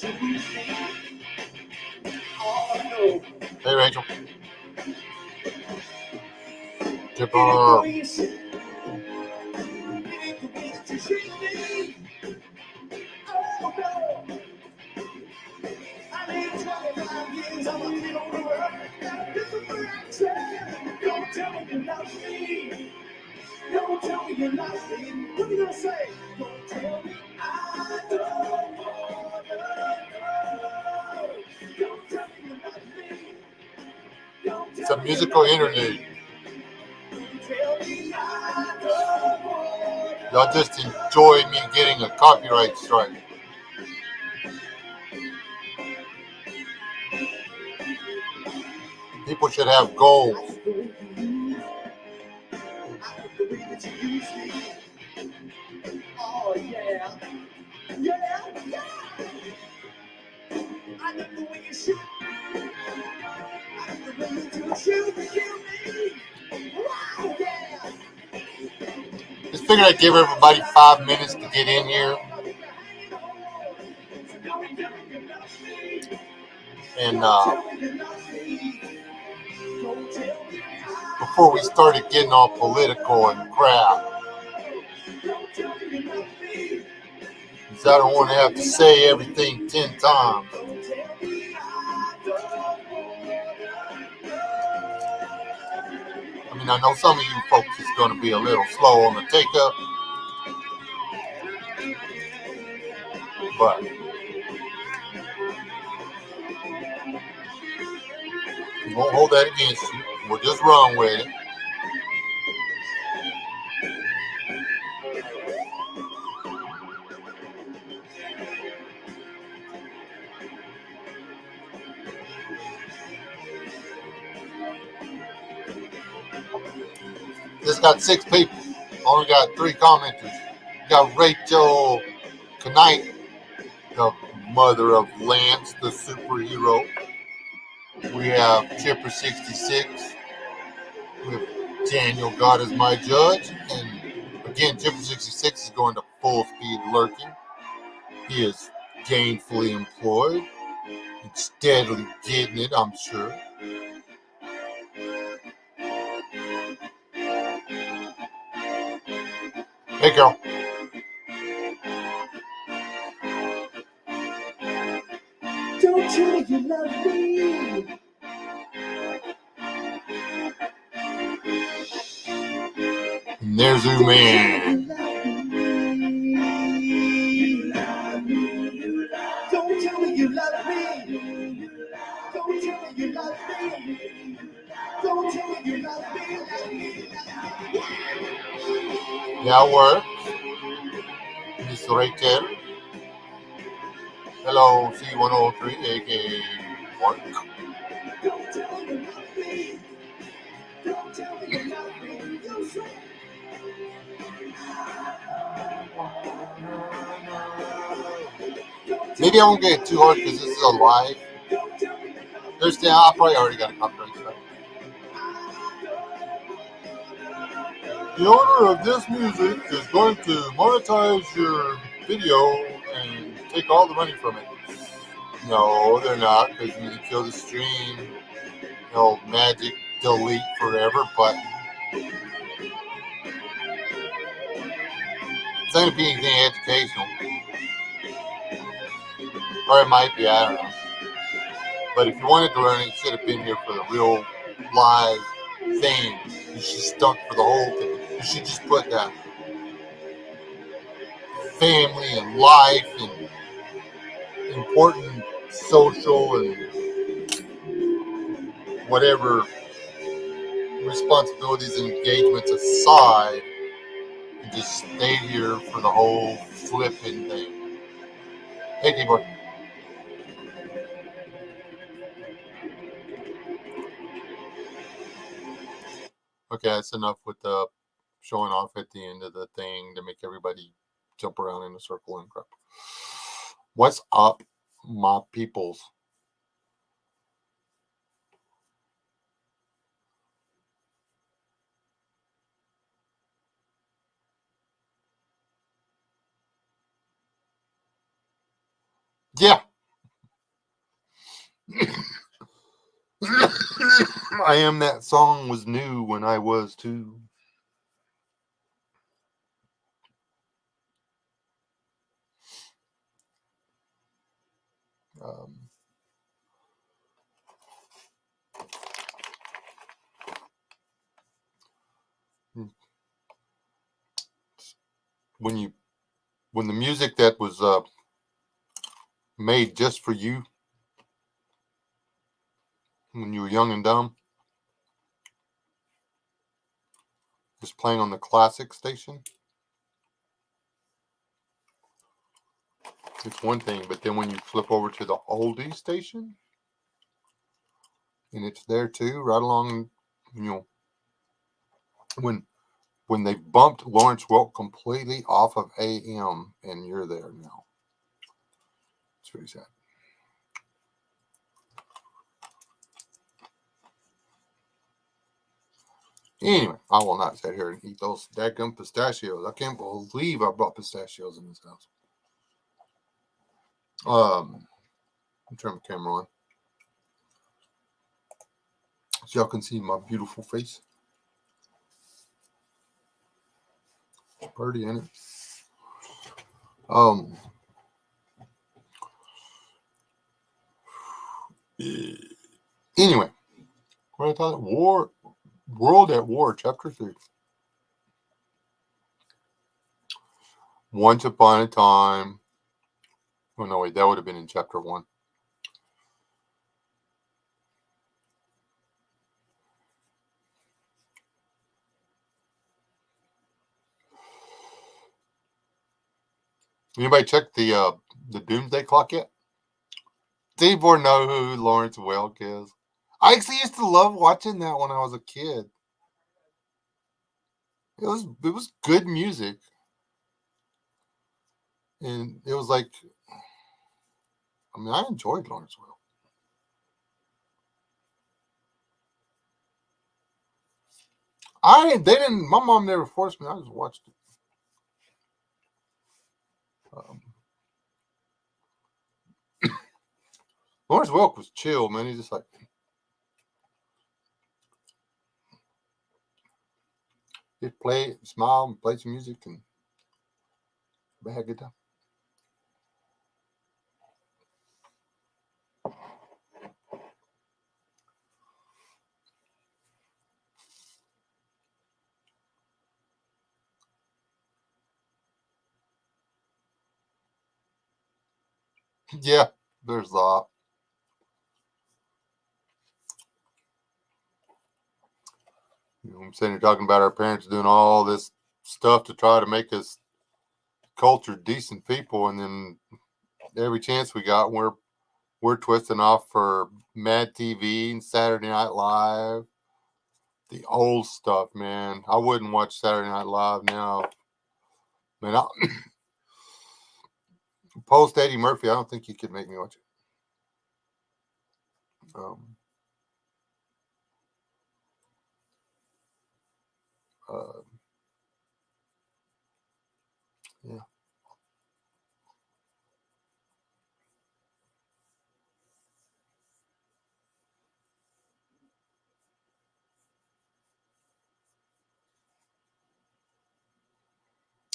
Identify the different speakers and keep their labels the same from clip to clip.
Speaker 1: Hey, Rachel. Tip her.
Speaker 2: Don't tell me you love me. Don't tell me you love me. What are you gonna say? Don't tell me I don't wanna know. Don't tell me you love me. Don't tell
Speaker 1: It's a
Speaker 2: me
Speaker 1: musical interlude.
Speaker 2: Don't tell me I don't wanna
Speaker 1: Y'all just enjoy me getting a copyright strike. People should have goals.
Speaker 2: I believe that you use me. Oh yeah. Yeah, yeah. I love the way you shoot. I love the way you do shoot to kill me. Wow, yeah.
Speaker 1: Just figured I'd give everybody 5 minutes to get in here. And before we started getting all political and crap, because I don't want to have to say everything 10 times. I mean, I know some of you folks is going to be a little slow on the take up, but we won't hold that against you. We'll just run with it. This got 6 people. Only got 3 commenters. We got Rachel Knight, the mother of Lance, the superhero. We have Chipper66. We have Daniel, God is my judge. And again, Chipper66 is going to full speed lurking. He is gainfully employed and steadily getting it, I'm sure. Hey, girl.
Speaker 2: Don't tell me you love me.
Speaker 1: And there's Uman.
Speaker 2: Don't tell me you love me. Don't tell me you love me. Don't tell me you love me.
Speaker 1: Yeah, work. Miss Rachel. Hello, C103, aka Mark.
Speaker 2: Don't tell me you love me. Don't tell me you love me. You say.
Speaker 1: Maybe I won't get it too hard because this is a live. Understand? I probably already got a copyright strike. The owner of this music is going to monetize your video and take all the money from it. No, they're not, because when you kill the stream, they'll magic delete forever button. It's not going to be anything educational. Or it might be, I don't know. But if you wanted to learn it, you should have been here for the real live thing. You should stuck for the whole thing. You should just put that family and life and important social and whatever responsibilities and engagements aside and just stay here for the whole flipping thing. Hey, D-boy. Okay, that's enough with the showing off at the end of the thing to make everybody jump around in a circle and crap. What's up, my peoples? Yeah, I am that song was new when I was too. Um, when the music that was made just for you when you were young and dumb is playing on the classic station, it's one thing. But then when you flip over to the oldie station, and it's there too, right along, you know, when they bumped Lawrence Welk completely off of AM, and you're there now. It's very sad. Anyway, I will not sit here and eat those daggum pistachios. I can't believe I brought pistachios in this house. I'll turn my camera on so y'all can see my beautiful face. It's pretty, ain't it? Anyway, what I thought, World at War, Chapter 3. Once upon a time. Oh no, wait, that would have been in Chapter 1. Anybody check the Doomsday Clock yet? Does anybody know who Lawrence Welk is? I actually used to love watching that when I was a kid. It was good music, and it was like, I mean, I enjoyed Lawrence Welk. They didn't. My mom never forced me. I just watched it. Lawrence Welk was chill, man. He's just like, just play, smile, and play some music, and have a good time. Yeah, there's that. I'm sitting here talking about our parents doing all this stuff to try to make us cultured, decent people, and then every chance we got, we're twisting off for Mad TV and Saturday Night Live. The old stuff, man. I wouldn't watch Saturday Night Live now. Man, post Eddie Murphy, I don't think you could make me watch it. Uh, yeah.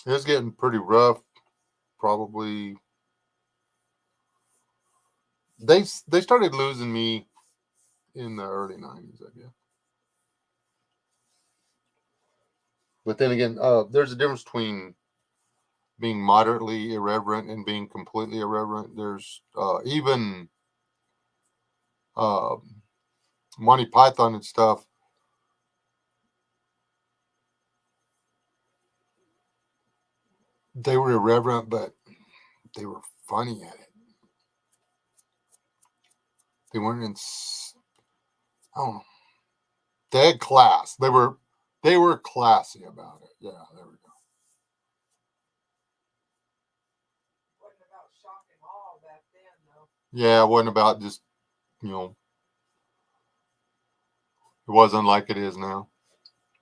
Speaker 1: It was getting pretty rough. Probably they started losing me in the early '90s, I guess. But then again, there's a difference between being moderately irreverent and being completely irreverent. There's even uh, Monty Python and stuff. They were irreverent, but they were funny at it. They weren't in. I don't know. They had class. They were classy about it. Yeah, there we go.
Speaker 2: Wasn't about shock and awe back then, though.
Speaker 1: Yeah, it wasn't about just, you know, it wasn't like it is now.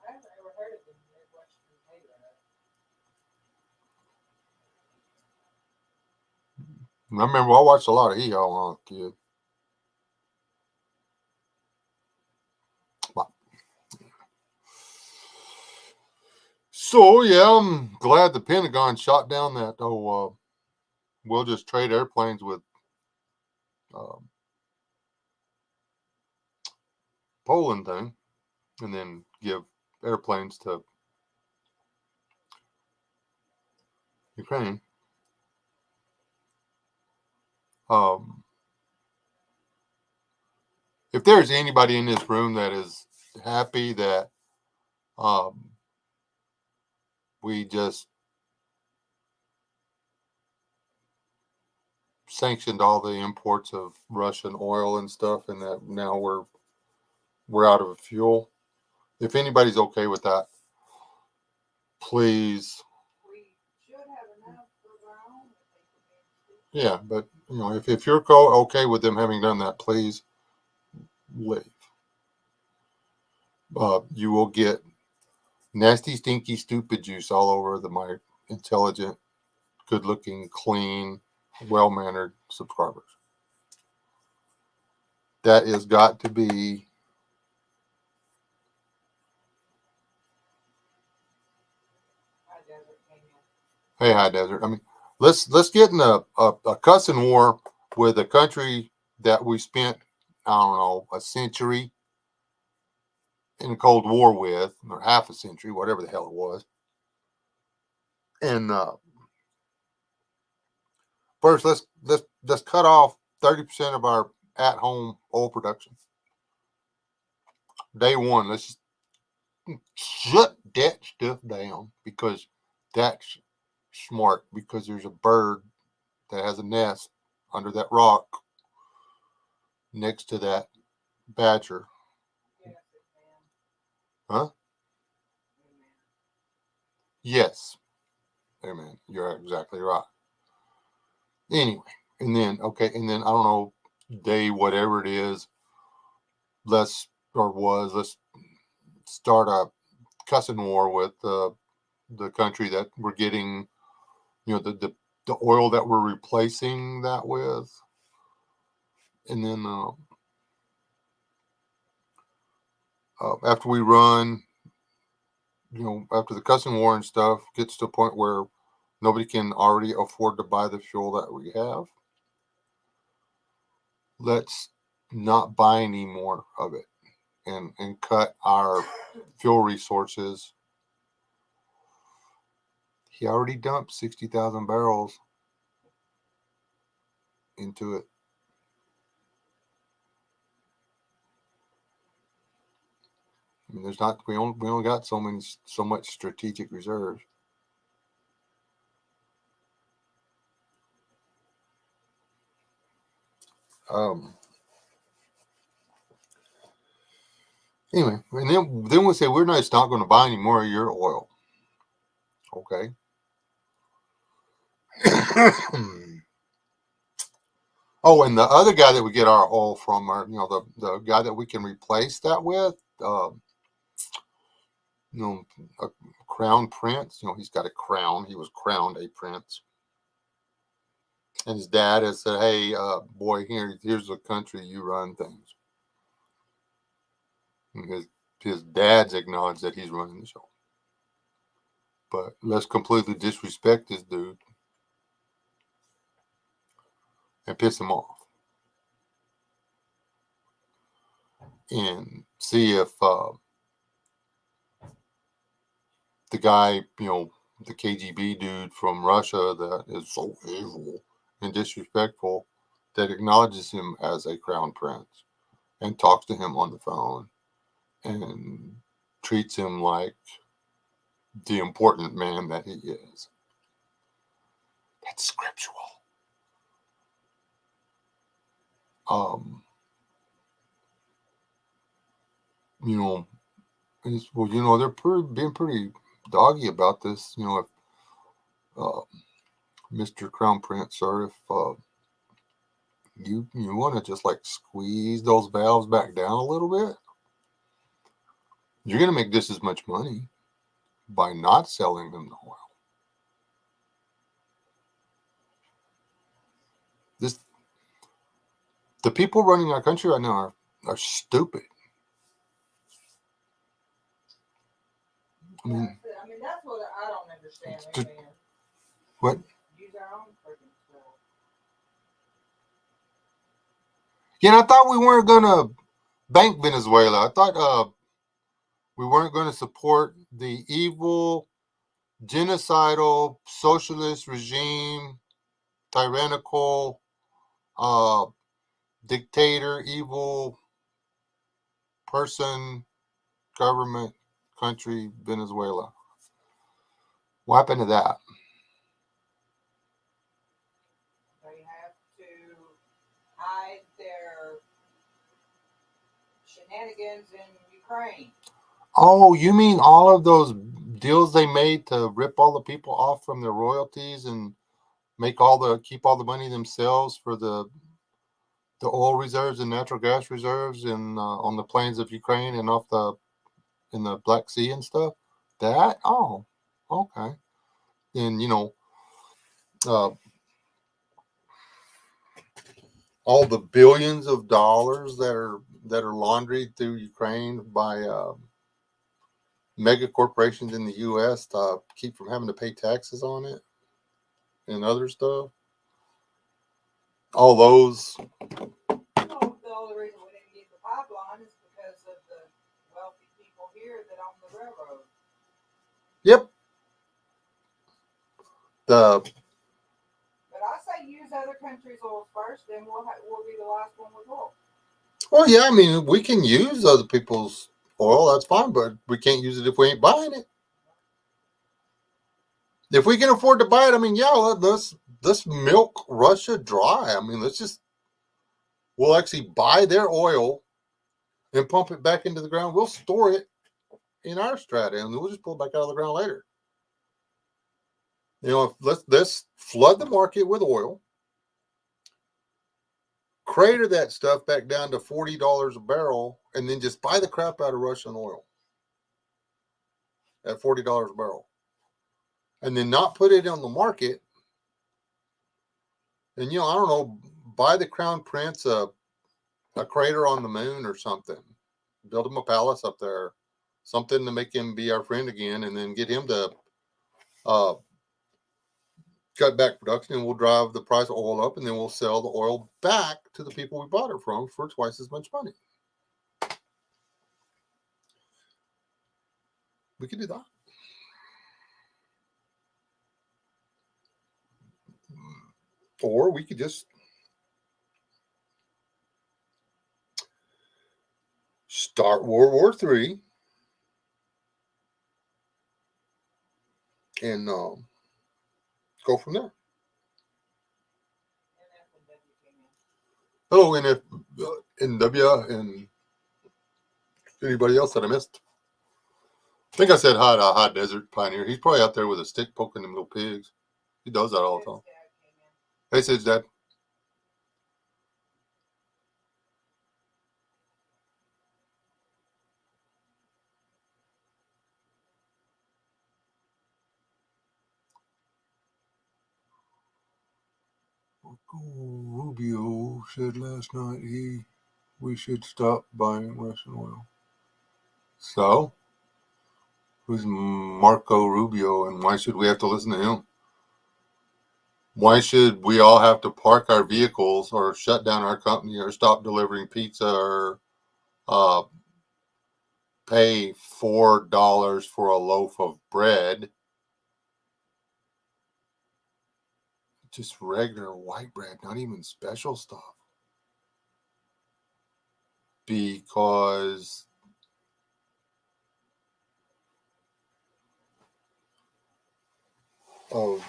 Speaker 2: I haven't ever heard of the Midwestern Hayride.
Speaker 1: I remember I watched a lot of Hee Haw when I was a kid. So yeah, I'm glad the Pentagon shot down that we'll just trade airplanes with um, Poland thing, and then give airplanes to Ukraine. Um, if there's anybody in this room that is happy that um, we just sanctioned all the imports of Russian oil and stuff, and that now we're out of fuel. If anybody's okay with that, please.
Speaker 2: We should have enough for our own.
Speaker 1: Yeah, but if you're okay with them having done that, please leave. You will get nasty, stinky, stupid juice all over my intelligent, good-looking, clean, well-mannered subscribers. That has got to be. Hey, High Desert. I mean, let's get in a cussing war with a country that we spent, I don't know, a century in a Cold War with, or half a century, whatever the hell it was. And first, let's cut off 30% of our at-home oil production. Day one, let's just shut that stuff down because that's smart. Because there's a bird that has a nest under that rock next to that badger. Huh? Yes. Amen. You're exactly right. Anyway, and then I don't know, day whatever it is, let's start a cussing war with the country that we're getting, the oil that we're replacing that with, and then after we run, after the cussing war and stuff gets to a point where nobody can already afford to buy the fuel that we have, let's not buy any more of it and cut our fuel resources. He already dumped 60,000 barrels into it. I mean, we only got so much strategic reserves. Um. Anyway, and then we say we're not going to buy any more of your oil. Okay. Oh, and the other guy that we get our oil from, are the guy that we can replace that with, a crown prince. He's got a crown. He was crowned a prince, and his dad has said, "Hey, boy, here's the country, you run things." And his dad's acknowledged that he's running the show, but let's completely disrespect this dude and piss him off, and see if the guy, the KGB dude from Russia that is so evil and disrespectful, that acknowledges him as a crown prince and talks to him on the phone and treats him like the important man that he is. That's scriptural. They're being pretty doggy about this. If Mr. Crown Prince, sir, if you want to just like squeeze those valves back down a little bit, you're going to make just as much money by not selling them the oil. The people running our country right now are stupid.
Speaker 2: I mean, that's what
Speaker 1: What?
Speaker 2: Use our own freaking stuff.
Speaker 1: Yeah, I thought we weren't gonna bank Venezuela. I thought we weren't going to support the evil, genocidal, socialist regime, tyrannical, uh, dictator, evil person, government, country, Venezuela. What happened to that?
Speaker 2: They have to hide their shenanigans in Ukraine.
Speaker 1: Oh, you mean all of those deals they made to rip all the people off from their royalties and keep all the money themselves for the oil reserves and natural gas reserves in on the plains of Ukraine and in the Black Sea and stuff. That okay. And uh, all the billions of dollars that are laundered through Ukraine by mega corporations in the U.S. to keep from having to pay taxes on it and other stuff. All those.
Speaker 2: Well, the only reason we didn't get the pipeline is because of the wealthy people here that own the railroad.
Speaker 1: Yep. The
Speaker 2: But I say use other countries' oil first, then we'll be the last one with oil.
Speaker 1: Well, yeah, I mean, we can use other people's oil. That's fine, but we can't use it if we ain't buying it. If we can afford to buy it, I mean, yeah, let's milk Russia dry. I mean, we'll actually buy their oil and pump it back into the ground. We'll store it in our strata, and we'll just pull it back out of the ground later. Let's flood the market with oil, crater that stuff back down to $40 a barrel, and then just buy the crap out of Russian oil at $40 a barrel, and then not put it on the market. And I don't know, buy the crown prince a crater on the moon or something, build him a palace up there, something to make him be our friend again, and then get him to cut back production, and we'll drive the price of oil up, and then we'll sell the oil back to the people we bought it from for twice as much money. We could do that. Or we could just start World War III and go from there. Hello, NW, and anybody else that I missed. I think I said hi to a High Desert Pioneer. He's probably out there with a stick poking them little pigs. He does that all the time. Hey, Sid's dad. Rubio said last night we should stop buying Russian oil. So, who's Marco Rubio, and why should we have to listen to him? Why should we all have to park our vehicles or shut down our company or stop delivering pizza or pay $4 for a loaf of bread? Just regular white bread, not even special stuff. Because of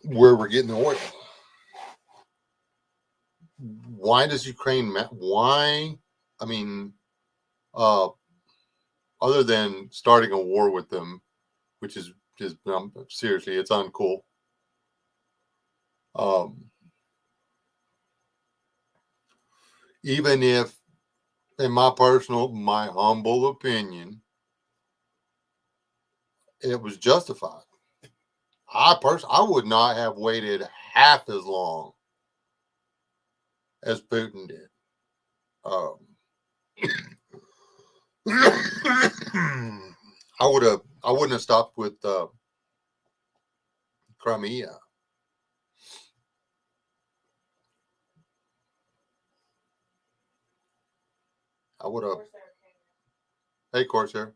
Speaker 1: where we're getting the oil. Why does Ukraine? Why? I mean, other than starting a war with them, which is just seriously, it's uncool. Even if, in my humble opinion, it was justified. I would not have waited half as long as Putin did. I wouldn't have stopped with Crimea. I would have. Hey, Corsair.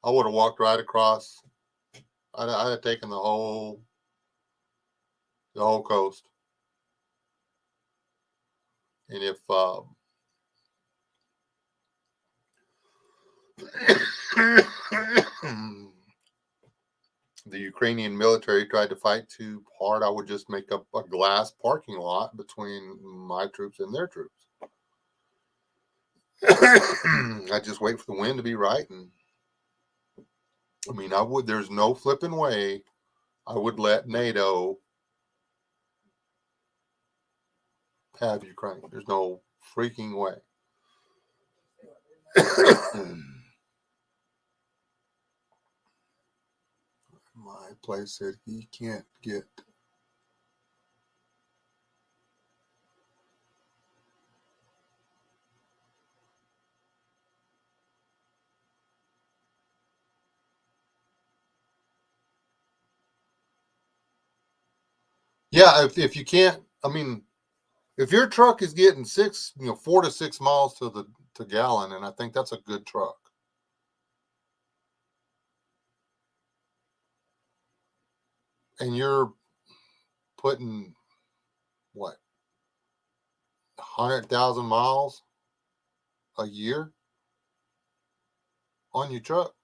Speaker 1: I would have walked right across. I'd have taken the whole coast. And if the Ukrainian military tried to fight too hard, I would just make up a glass parking lot between my troops and their troops. I just wait for the wind to be right, and I mean, I would. There's no flipping way I would let NATO have Ukraine. There's no freaking way. My place said he can't get. Yeah, if you can't, I mean, if your truck is getting 4 to 6 miles to gallon, and I think that's a good truck. And you're putting what 100,000 miles a year on your truck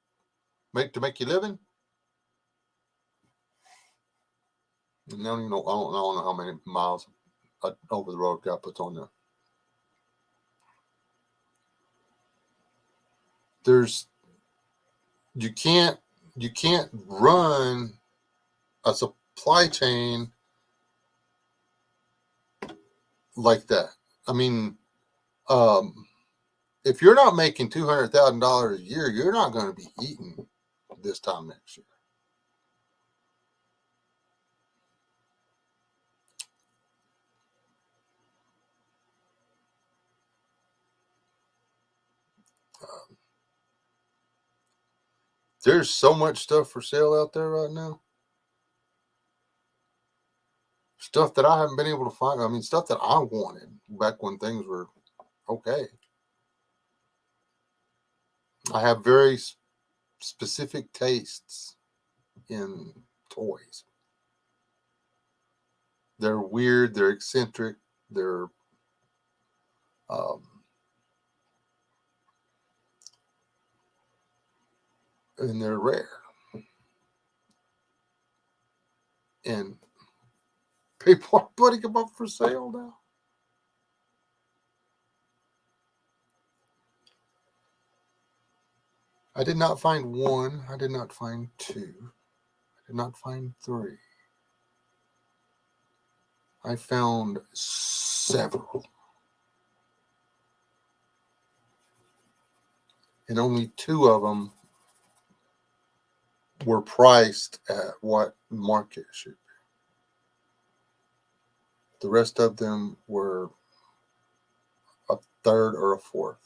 Speaker 1: to make you living. And I don't know how many miles over the road got puts on there. You can't run a supply chain like that. I mean, if you're not making $200,000 a year, you're not going to be eating this time next year. There's so much stuff for sale out there right now. Stuff that I haven't been able to find. I mean, stuff that I wanted back when things were okay. I have very specific tastes in toys. They're weird. They're eccentric. They're and they're rare. And people are putting them up for sale now. I did not find one. I did not find two. I did not find three. I found several. And only two of them were priced at what market should be. The rest of them were a third or a fourth.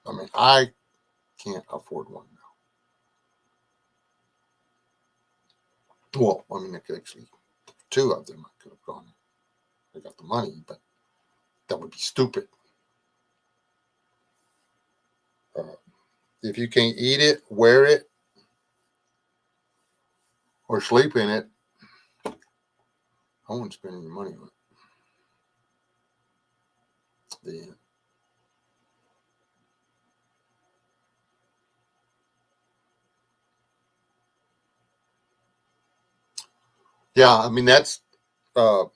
Speaker 1: I mean, I can't afford one now. Well, I mean, I could actually, two of them I could have gone. I got the money, but that would be stupid. If you can't eat it, wear it, or sleep in it, I wouldn't spend any money on it. The end. Yeah, I mean, that's all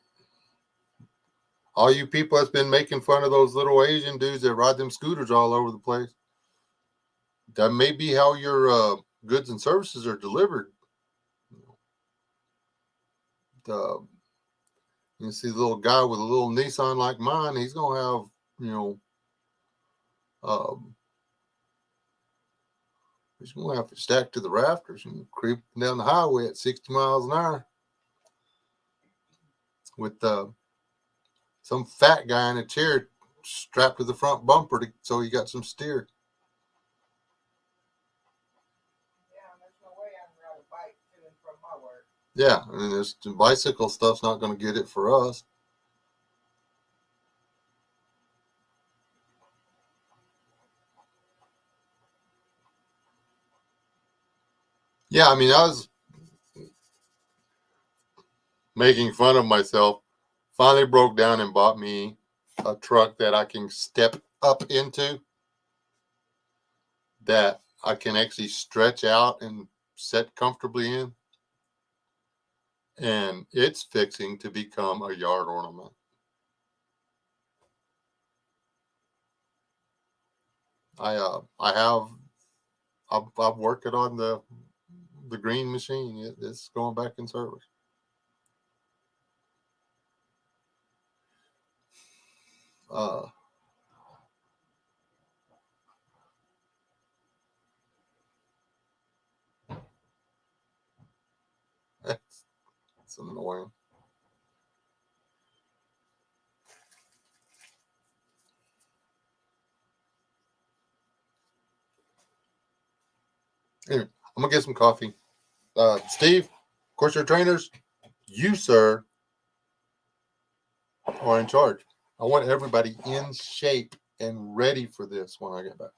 Speaker 1: you people that's been making fun of those little Asian dudes that ride them scooters all over the place. That may be how your goods and services are delivered. You see the little guy with a little Nissan like mine, he's going to have, he's going to have to stack to the rafters and creep down the highway at 60 miles an hour with some fat guy in a chair strapped to the front bumper so he got some steer.
Speaker 2: Yeah, there's no way I can ride a bike to and from my work.
Speaker 1: Yeah, and this bicycle stuff's not going to get it for us. Yeah, I mean, I was making fun of myself. Finally broke down and bought me a truck that I can step up into, that I can actually stretch out and sit comfortably in. And it's fixing to become a yard ornament. I'm working on the green machine. It's going back in service. Uh, it's annoying. Anyway, I'm gonna get some coffee. Steve, of course, your trainers, you, sir, are in charge. I want everybody in shape and ready for this when I get back.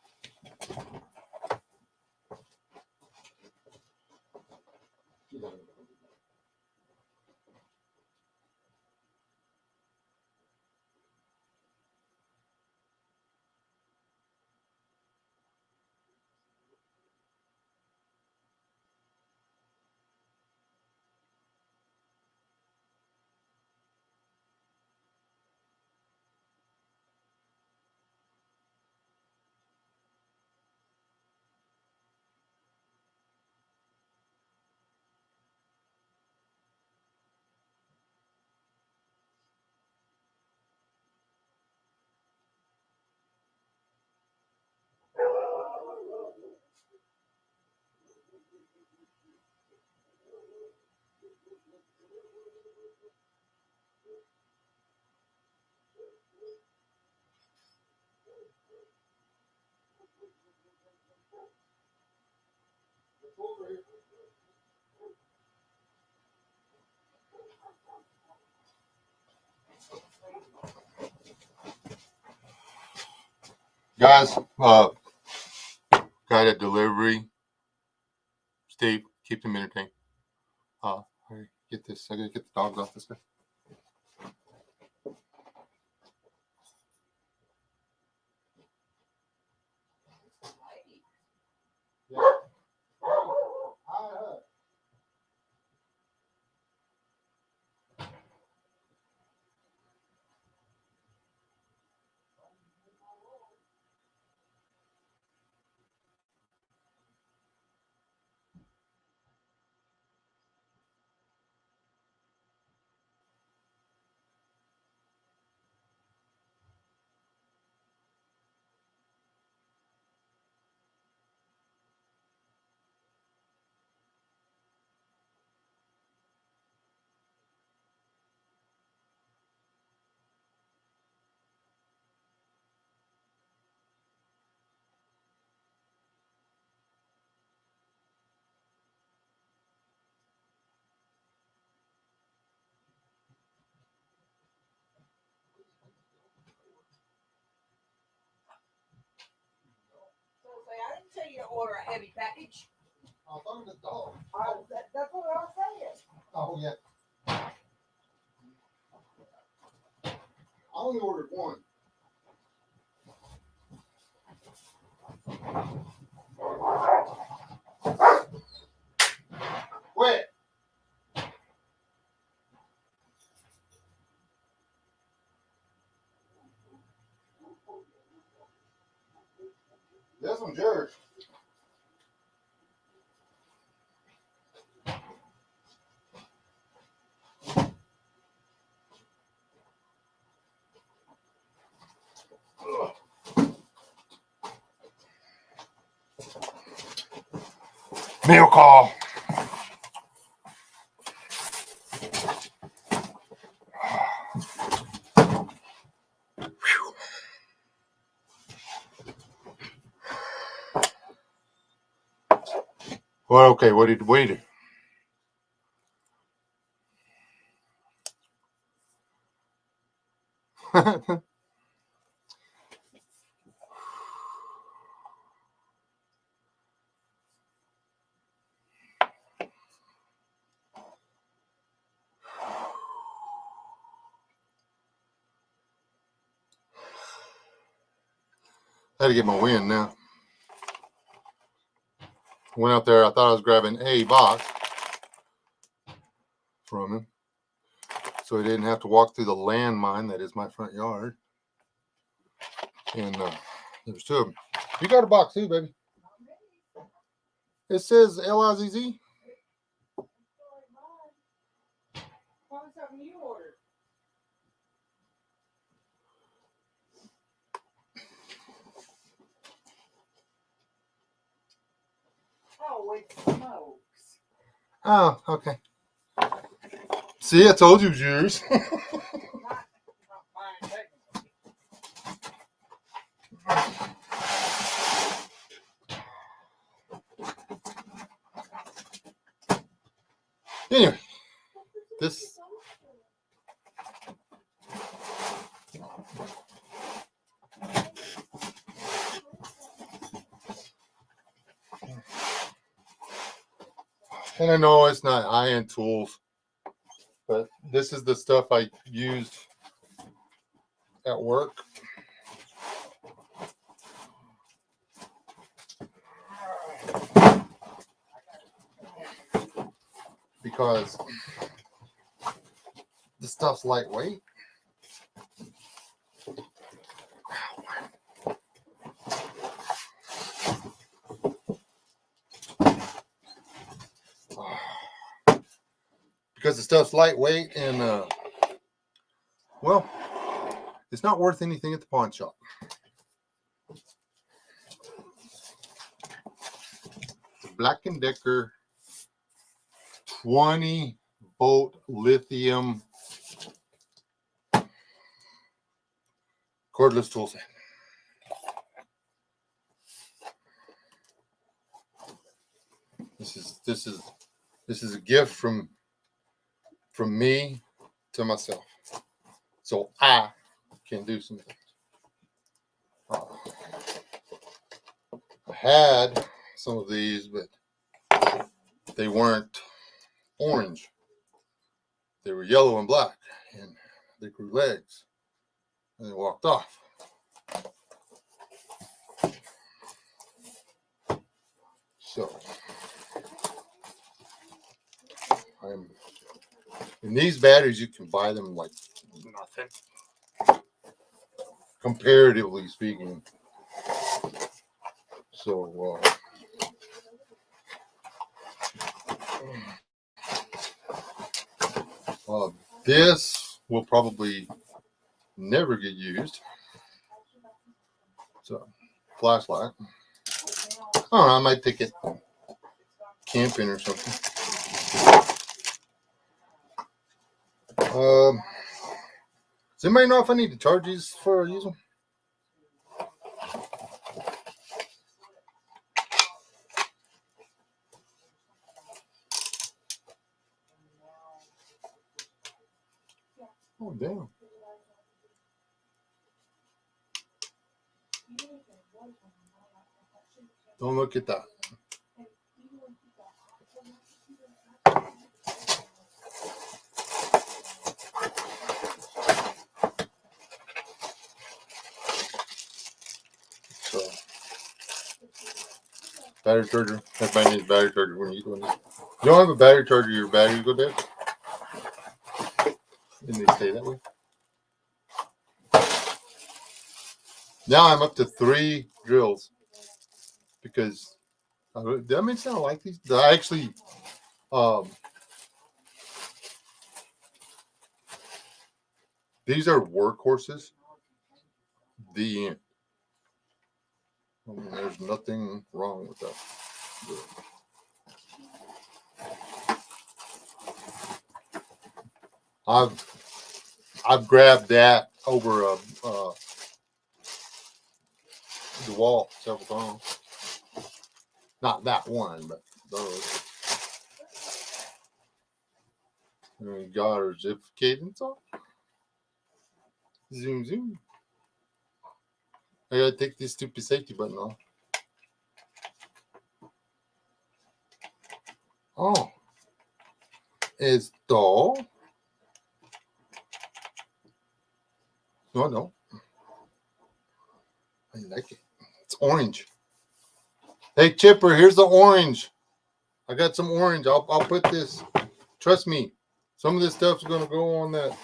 Speaker 1: Guys, got a delivery. Steve, keep them entertained. Get this. I gotta get the dogs off this guy. Yeah.
Speaker 2: So say, I didn't tell you to order a heavy package.
Speaker 1: I thought the dog.
Speaker 2: That's what I was saying.
Speaker 1: Oh yeah. I only ordered one. Quit. This one's yours. Mail call. Well, okay, what did we do? I had to get my wind now. Went out there, I thought I was grabbing a box from him, so he didn't have to walk through the landmine that is my front yard. And there's two of them. You got a box too, baby. It says L-I-Z-Z.
Speaker 2: Probably something you ordered. Holy smokes.
Speaker 1: Oh, okay. See, I told you it was yours.
Speaker 2: Not mine,
Speaker 1: Anyway, this. And I know it's not high-end tools, but this is the stuff I used at work. Because this stuff's lightweight. Because the stuff's lightweight and, well, it's not worth anything at the pawn shop. The Black & Decker 20-volt lithium cordless tool set. This is a gift from me to myself, so I can do some things. I had some of these, but they weren't orange. They were yellow and black, and they grew legs, and they walked off. So and these batteries, you can buy them like nothing, comparatively speaking. So this will probably never get used. So flashlight. I don't know, I might take it camping or something. Does anybody know if I need to charge these before I use them? Oh, damn. Don't look at that. So, battery charger. Everybody needs a battery charger when you do this. You don't have a battery charger, your batteries go dead. And they stay that way. Now I'm up to 3 drills because did I mention I like these? I actually these are workhorses. The end. I mean, there's nothing wrong with that. I've grabbed that over the wall several times. Not that one, but those. And we got our zip cadence off. Zoom, zoom. I gotta take this stupid safety button off. Oh. Esto. No, no. I like it. It's orange. Hey, Chipper, here's the orange. I got some orange. I'll put this. Trust me. Some of this stuff's going to go on that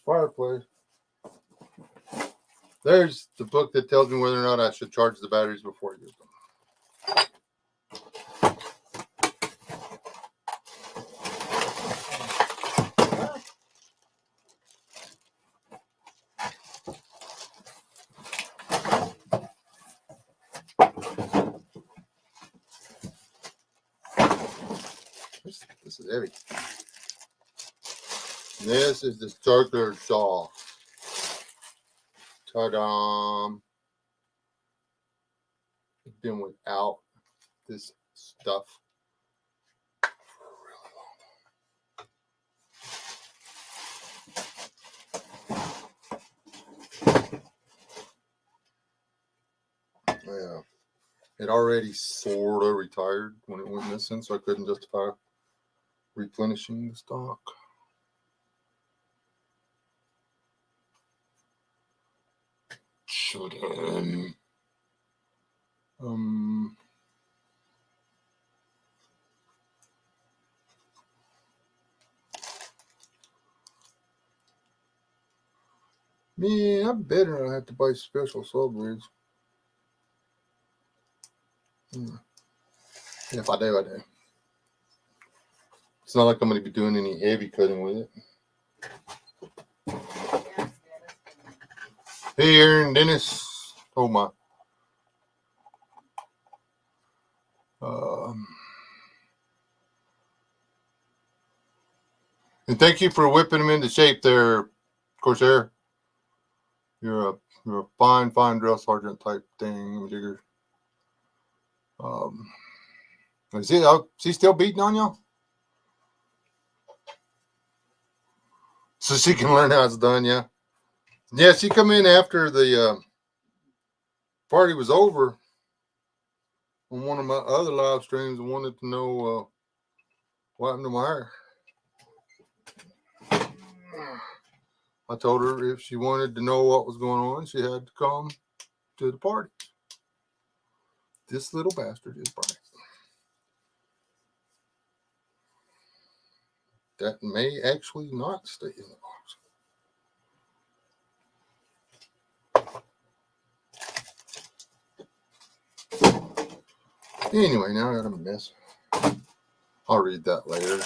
Speaker 1: fireplace. There's the book that tells me whether or not I should charge the batteries before I use them. This is heavy. This is the circular saw. Ta-da! Been without this stuff for a really long. Yeah. It already sort of retired when it went missing, so I couldn't justify replenishing the stock. Should man, I better not have to buy special saw blades. If I do, I do. It's not like I'm going to be doing any heavy cutting with it. Hey, Aaron, Dennis. Oh, my. And thank you for whipping them into shape there, Corsair. You're a fine drill sergeant type thing, digger. Is he still beating on you? So she can learn how it's done, yeah. Yeah, she come in after the party was over on one of my other live streams and wanted to know what happened to my hair. I told her if she wanted to know what was going on, she had to come to the party. This little bastard is bright. That may actually not stay in the box. Anyway, now I got a mess. I'll read that later.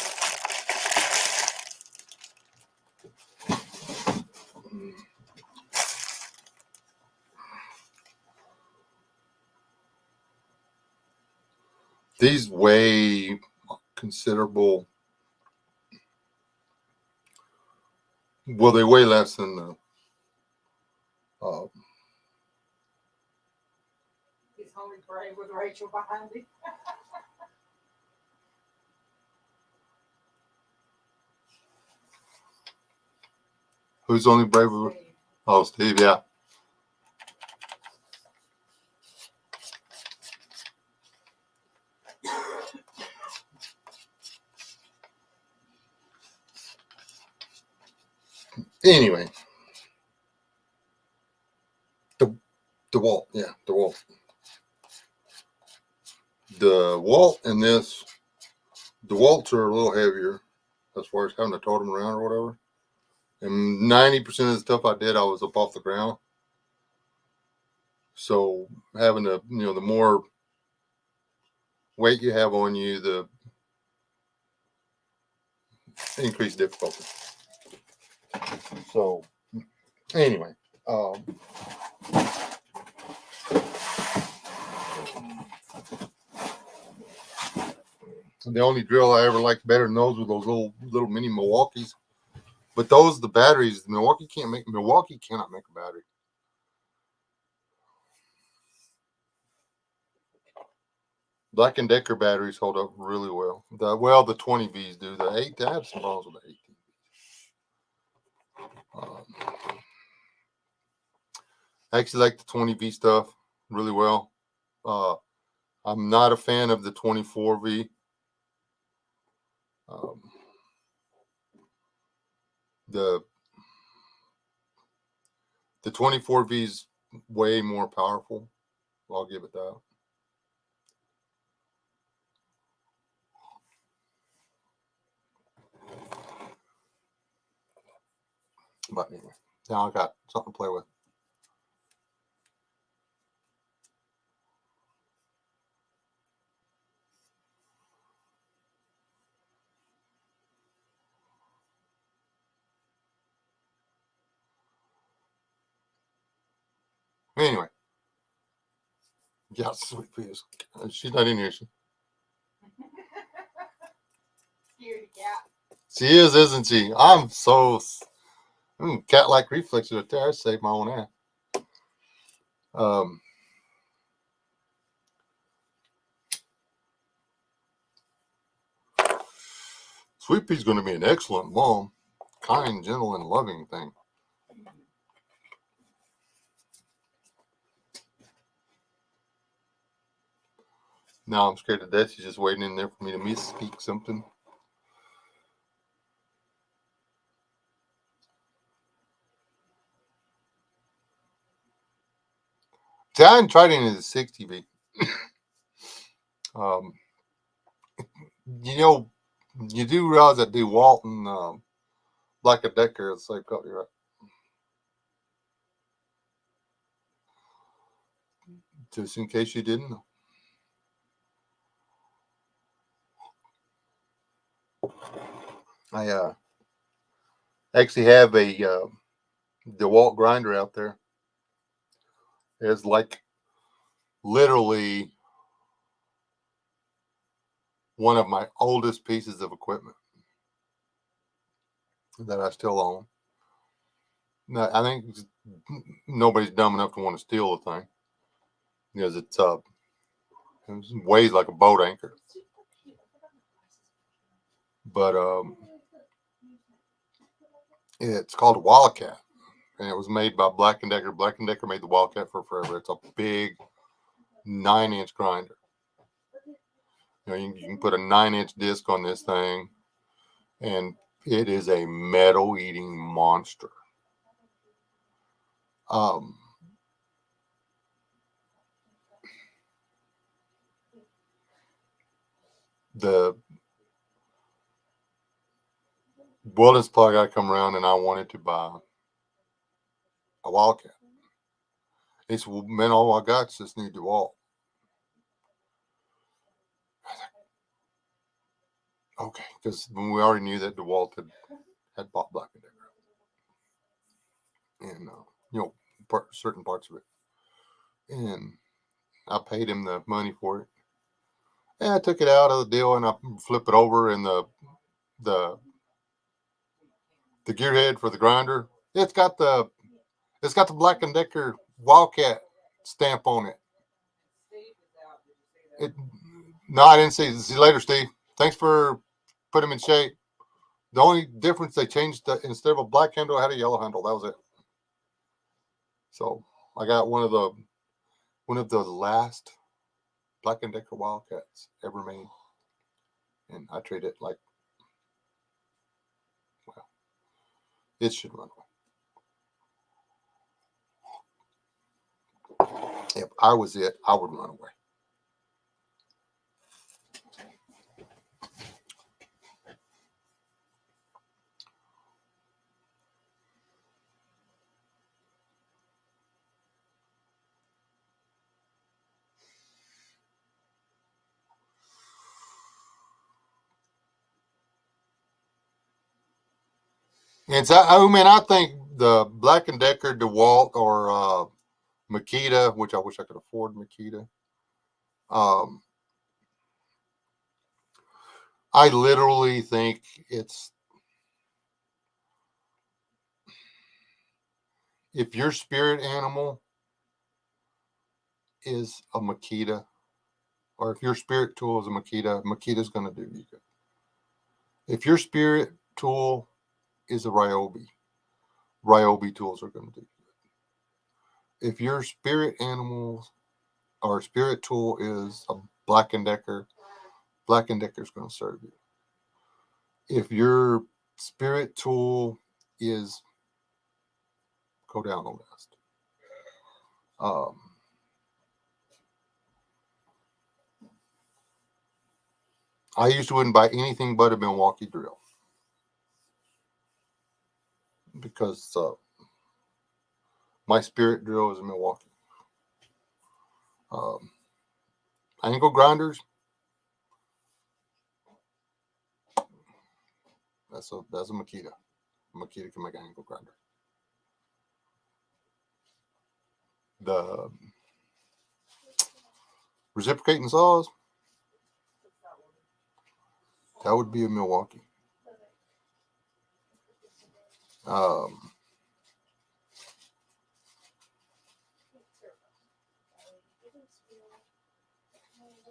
Speaker 1: These weigh considerable. Well, they weigh less than the.
Speaker 3: He's only brave with Rachel behind him.
Speaker 1: Who's only brave with? Oh, Steve, yeah. Anyway, DeWalt, yeah, DeWalt. DeWalt and this, DeWalts are a little heavier as far as having to tote them around or whatever. And 90% of the stuff I did, I was up off the ground. So having to, the more weight you have on you, the increased difficulty. So anyway, the only drill I ever liked better than those were those little mini Milwaukees. But those, the batteries, Milwaukee cannot make a battery. Black and Decker batteries hold up really well. The 20Vs do. The 8, I have some problems with the 18. I actually like the 20V stuff really well. I'm not a fan of the 24V. The 24V is way more powerful. I'll give it that. But anyway, now I got something to play with. Anyway, yeah, Sweet Pea is. She's not in here.
Speaker 3: Scaredy cat.
Speaker 1: She is, isn't she? I'm so cat-like reflexes right there. I saved my own ass. Sweet Pea's going to be an excellent mom, kind, gentle, and loving thing. Now I'm scared to death. She's just waiting in there for me to misspeak something. See, I hadn't tried any of the 60V. You know, you do realize that DeWalt and Black & Decker are the same company, right? Just in case you didn't know. I actually have a DeWalt grinder out there. It's like literally one of my oldest pieces of equipment that I still own. Now, I think nobody's dumb enough to want to steal the thing because it weighs like a boat anchor. But it's called a Wildcat, and it was made by Black & Decker. Black & Decker made the Wildcat for forever. It's a big 9-inch grinder. You know, you can put a 9-inch disc on this thing, and it is a metal-eating monster. The wilderness plug I come around and I wanted to buy a Wildcat. He said, well, man, all I got is this new DeWalt. Okay, because we already knew that DeWalt had bought Black & Decker. And, you know, certain parts of it. And I paid him the money for it. And I took it out of the deal and I flip it over, and the gear head for the grinder, it's got the Black & Decker Wildcat stamp on it. No, I didn't see it. See you later, Steve. Thanks for putting him in shape. The only difference, they changed instead of a black handle, I had a yellow handle. That was it. So I got one of the last Black & Decker Wildcats ever made, and I treat it like, well, it should run away. If I was it, I would run away. And so, I think the Black & Decker, DeWalt, or Makita, which I wish I could afford Makita. I literally think it's, if your spirit animal is a Makita, or if your spirit tool is a Makita, Makita's going to do you good. If your spirit tool is a Ryobi, Ryobi tools are going to do you good. If your spirit animals or spirit tool is a Black & Decker, Black & Decker is going to serve you. If your spirit tool is, go down the list. I used to wouldn't buy anything but a Milwaukee drill because my spirit drill is a Milwaukee. Angle grinders, that's a Makita. Makita can make an angle grinder. The reciprocating saws, that would be a Milwaukee.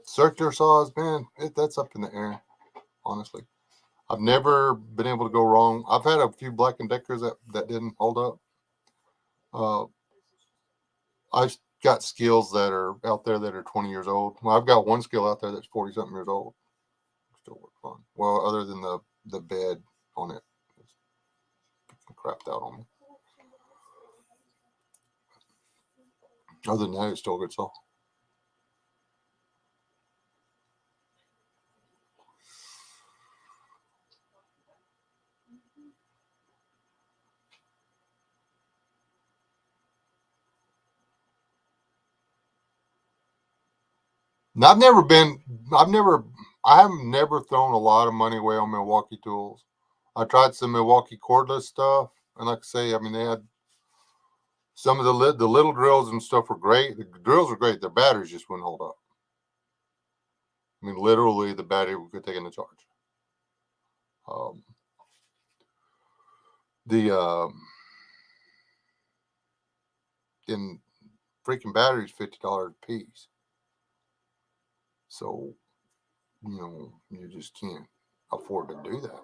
Speaker 1: Circular saws, man, that's up in the air, honestly. I've never been able to go wrong. I've had a few Black & Deckers that didn't hold up. I've got skills that are out there that are 20 years old. Well, I've got one skill out there that's 40-something years old. Still work fine. Well, other than the bed on it, it's crapped out on me. Other than that, it's still a good saw. Now, I have never thrown a lot of money away on Milwaukee tools. I tried some Milwaukee cordless stuff, and like I say, I mean, they had some of the little drills and stuff were great. The drills were great. The batteries just wouldn't hold up. I mean, literally, the battery could take in the charge. In freaking batteries, $50 a piece. So, you just can't afford to do that.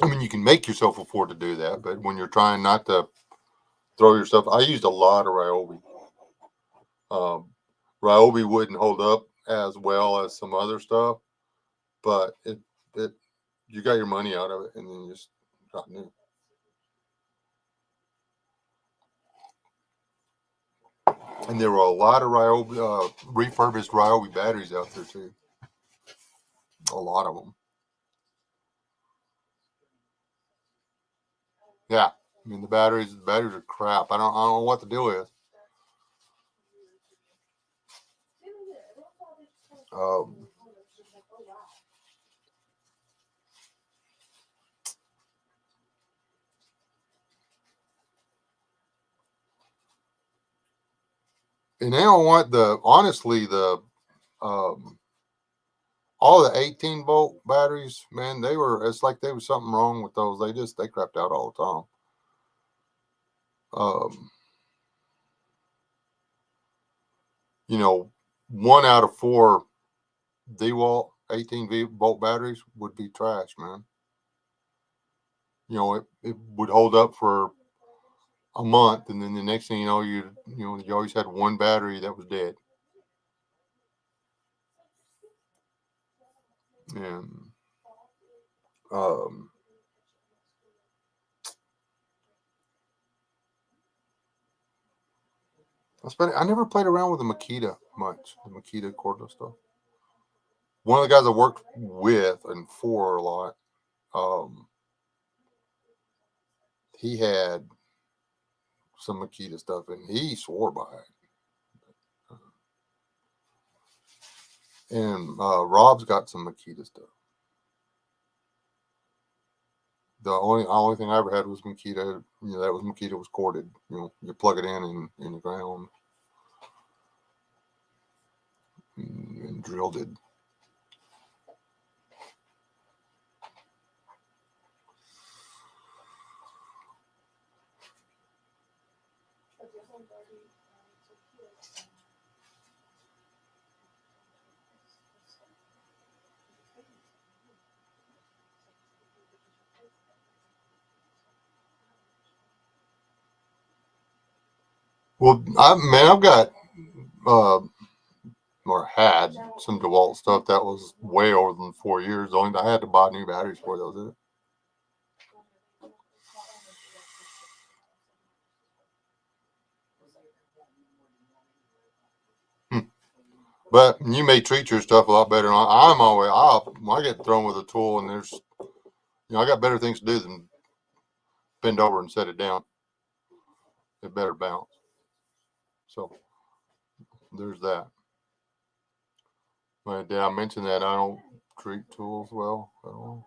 Speaker 1: I mean, you can make yourself afford to do that, but when you're trying not to throw yourself, I used a lot of Ryobi. Ryobi wouldn't hold up as well as some other stuff, but it you got your money out of it, and then you just got new. And there were a lot of Ryobi, refurbished Ryobi batteries out there too. A lot of them. Yeah, I mean the batteries are crap. I don't know what the deal is. And they don't want all the 18-volt batteries, man, it's like there was something wrong with those. They crapped out all the time. 1 out of 4 DeWalt 18-volt batteries would be trash, man. It would hold up for a month, and then the next thing you know, you always had one battery that was dead. And I never played around with the Makita much, the Makita cordless stuff. One of the guys I worked with and for a lot, he had some Makita stuff, and he swore by it. And Rob's got some Makita stuff. The only thing I ever had was Makita. That was Makita was corded. You plug it in the ground and drilled it. Well, I've got or had some DeWalt stuff that was way over than 4 years. Only I had to buy new batteries for those. But you may treat your stuff a lot better. I'm always I get thrown with a tool, and there's I got better things to do than bend over and set it down. It better bounce. So there's that. But did I mention that I don't treat tools well at all?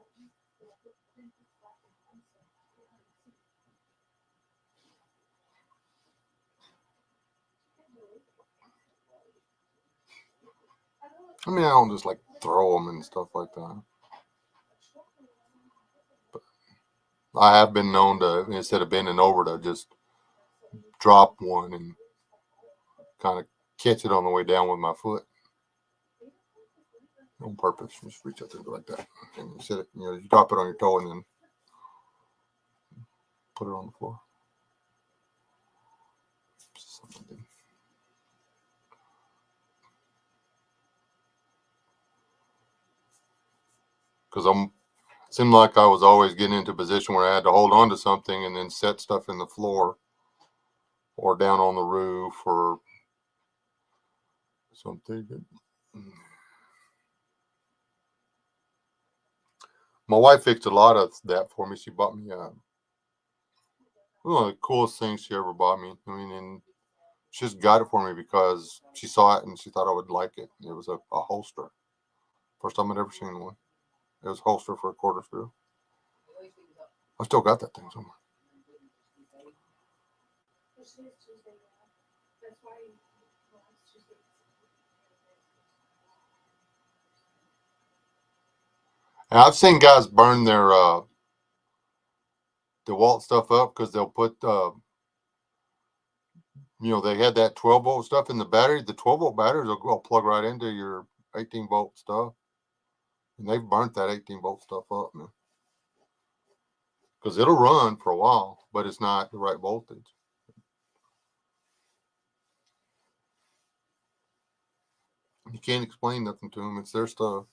Speaker 1: I mean, I don't just like throw them and stuff like that. But I have been known to, instead of bending over, to just drop one and kind of catch it on the way down with my foot on purpose. Just reach out there like that, and you set it. You drop it on your toe and then put it on the floor. Because it seemed like I was always getting into a position where I had to hold on to something and then set stuff in the floor or down on the roof or something. My wife fixed a lot of that for me. She bought me one of the coolest things she ever bought me. I mean, and she just got it for me because she saw it and she thought I would like it. It was a holster. First time I'd ever seen one. It was a holster for a quarter screw. I still got that thing somewhere. And I've seen guys burn their DeWalt stuff up because they'll put they had that 12-volt stuff in the battery. The 12-volt batteries will go plug right into your 18-volt stuff. And they've burnt that 18-volt stuff up, man. Because it'll run for a while, but it's not the right voltage. You can't explain nothing to them. It's their stuff.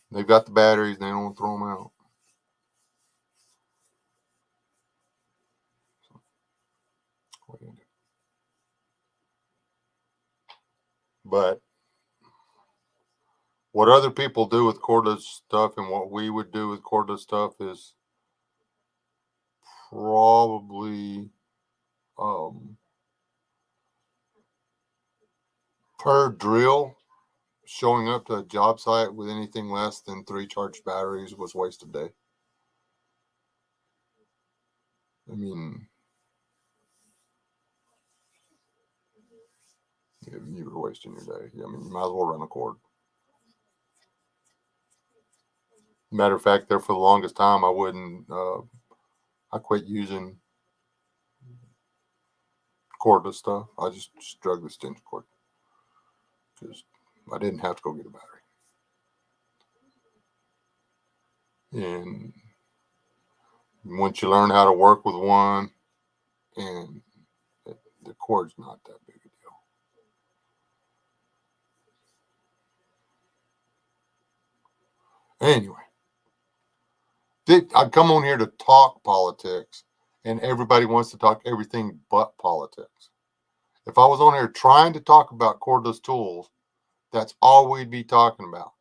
Speaker 1: They've got the batteries, and they don't want to throw them out. But what other people do with cordless stuff and what we would do with cordless stuff is probably per drill. Showing up to a job site with anything less than 3 charged batteries was a waste of day. I mean, you were wasting your day. I mean, you might as well run a cord. Matter of fact, there for the longest time, I wouldn't. I quit using cordless stuff. I just drug the extension cord because I didn't have to go get a battery. And once you learn how to work with one, and the cord's not that big a deal. Anyway, I come on here to talk politics, and everybody wants to talk everything but politics. If I was on here trying to talk about cordless tools, that's all we'd be talking about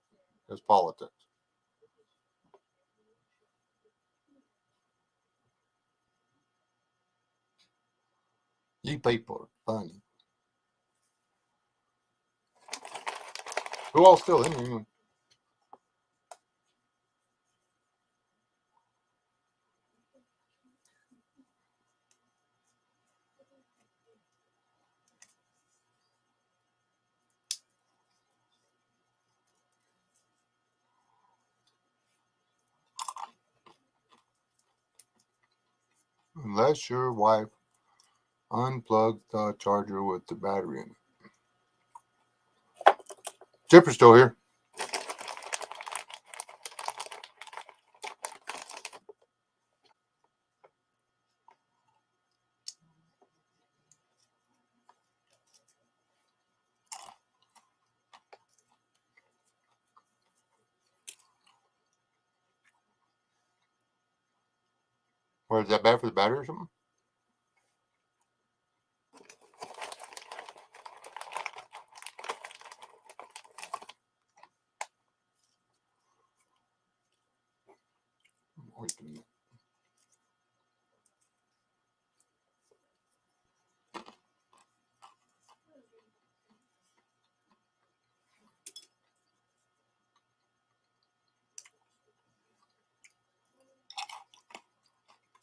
Speaker 1: is politics. You people are funny. Who all still in here? Unless your wife Unplug the charger with the battery in it. Chipper's still here. Or is that bad for the battery or something?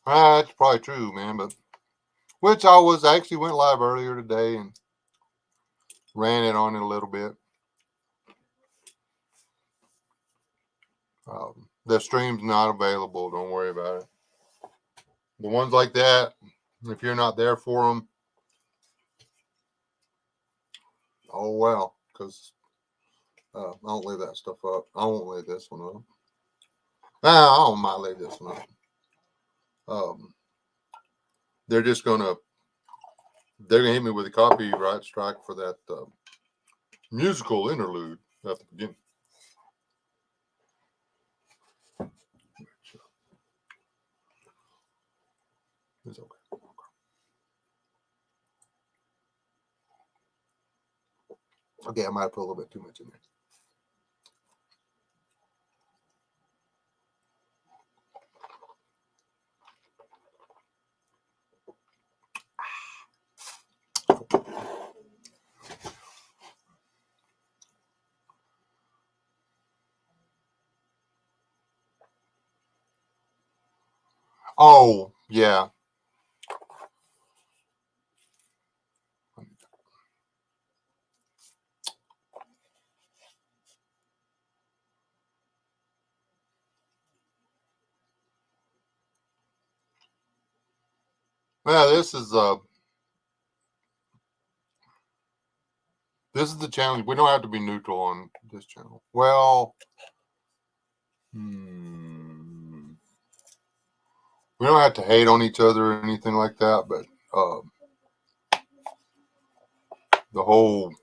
Speaker 1: That's probably true, man. But which I actually went live earlier today and ran it on it a little bit. The stream's not available. Don't worry about it. The ones like that, if you're not there for them, oh well, because I don't leave that stuff up. I won't leave this one up. I might leave this one up. They're gonna hit me with a copyright strike for that musical interlude at the beginning. It's okay. Okay, I might have put a little bit too much in there. Oh, yeah. Yeah, this is the challenge. We don't have to be neutral on this channel. Well, we don't have to hate on each other or anything like that, but the whole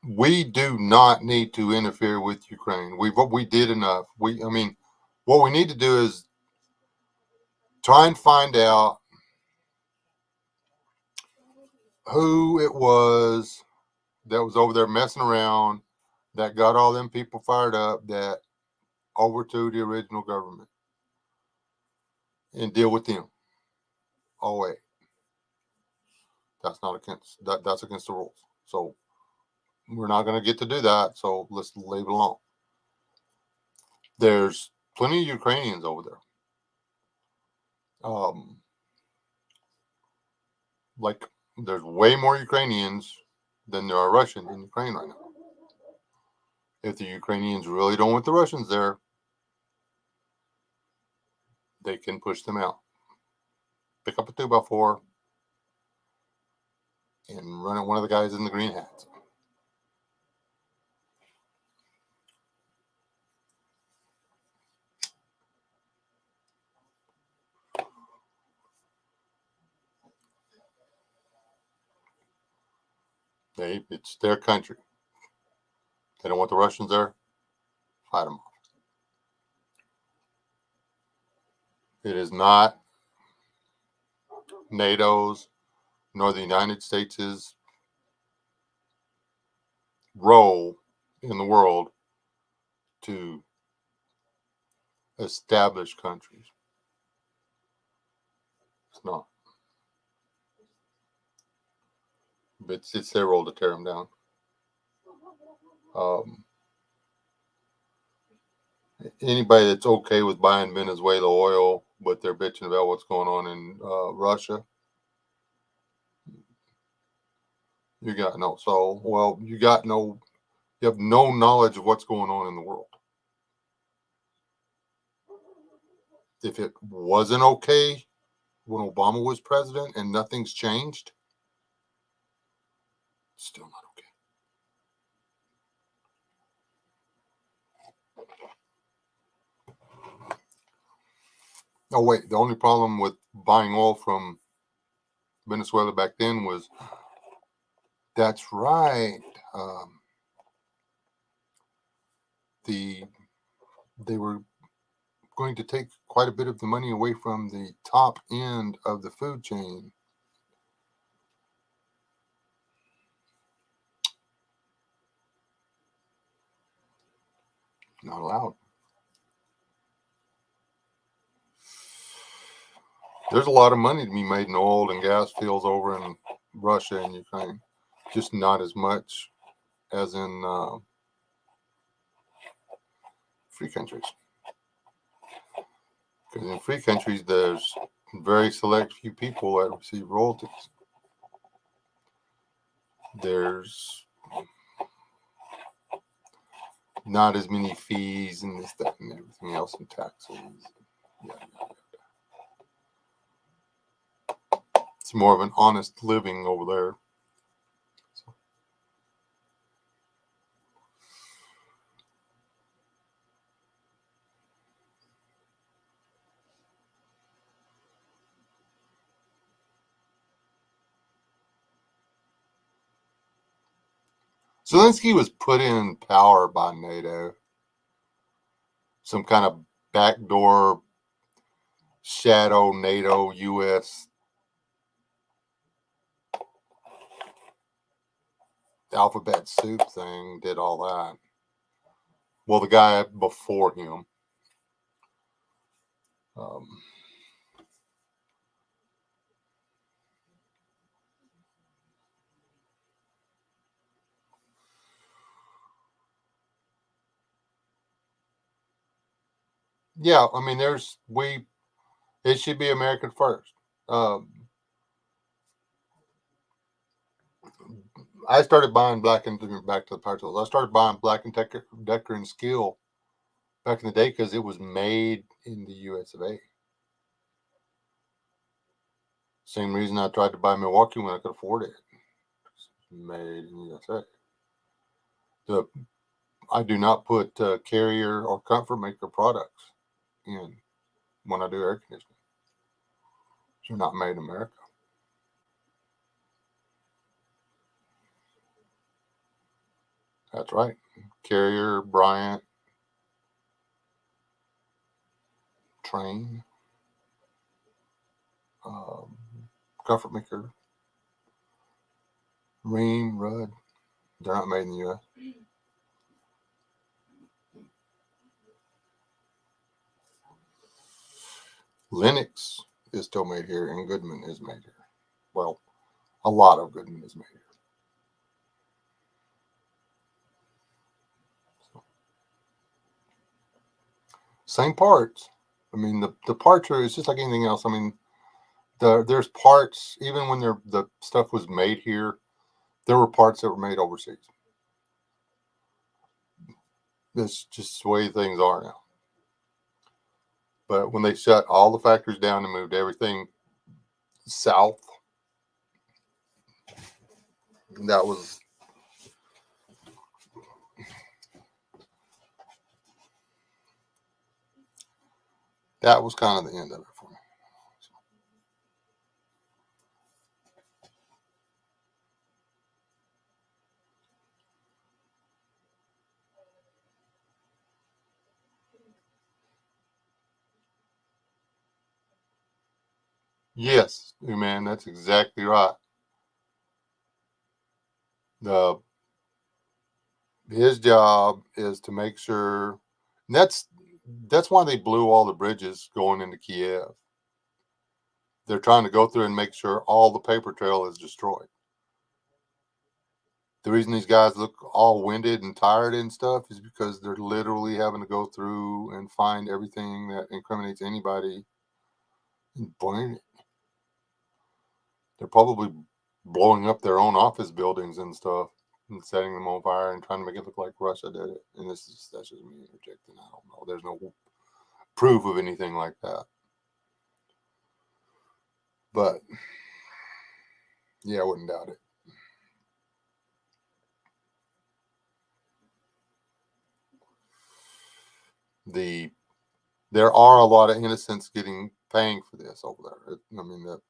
Speaker 1: we do not need to interfere with Ukraine. We did enough. I mean, what we need to do is try and find out who it was that was over there messing around, that got all them people fired up, that overthrew the original government, and deal with them. Oh wait, that's not against that. That's against the rules. So we're not going to get to do that. So let's leave it alone. There's plenty of Ukrainians over there. Like there's way more Ukrainians than there are Russians in Ukraine right now. If the Ukrainians really don't want the Russians there, they can push them out. Pick up a 2x4 and run at one of the guys in the green hats. It's their country. They don't want the Russians there. Fight them off. It is not NATO's nor the United States' role in the world to establish countries. It's not. It's their role to tear them down. Anybody that's okay with buying Venezuela oil, but they're bitching about what's going on in Russia, you got no soul. Well, you have no knowledge of what's going on in the world. if it wasn't okay when Obama was president and nothing's changed, it's still not okay. Oh, wait. The only problem with buying oil from Venezuela back then was, that's right. They were going to take quite a bit of the money away from the top end of the food chain. Not allowed. There's a lot of money to be made in oil and gas fields over in Russia and Ukraine. Just not as much as in free countries. Because in free countries, there's very select few people that receive royalties. There's not as many fees and this, that, and everything else, and taxes. Yeah. It's more of an honest living over there. Zelensky was put in power by NATO. Some kind of backdoor shadow NATO U.S. alphabet soup thing did all that. Well, the guy before him. Yeah, I mean, it should be American first. I started buying Black and back to the power tools. I started buying Black and Decker and Skill back in the day because it was made in the U.S. of A. Same reason I tried to buy Milwaukee when I could afford it. It's made in the USA. I do not put Carrier or Comfort Maker products in when I do air conditioning. They're not made in America. That's right. Carrier, Bryant, Train, Comfort Maker, Ream, Rudd. They're not made in the U.S. Lennox is still made here, and Goodman is made here. Well, a lot of Goodman is made here. So, same parts. I mean, the parts are, it's just like anything else. I mean, there's parts, even when the stuff was made here, there were parts that were made overseas. That's just the way things are now. But when they shut all the factories down and moved everything south, that was kind of the end of it for me. Yes, man, that's exactly right. His job is to make sure, and that's why they blew all the bridges going into Kiev. They're trying to go through and make sure all the paper trail is destroyed. The reason these guys look all winded and tired and stuff is because they're literally having to go through and find everything that incriminates anybody and burn it. They're probably blowing up their own office buildings and stuff and setting them on fire and trying to make it look like Russia did it. And that's just me interjecting. I don't know. There's no proof of anything like that. But yeah, I wouldn't doubt it. There are a lot of innocents paying for this over there. I mean, the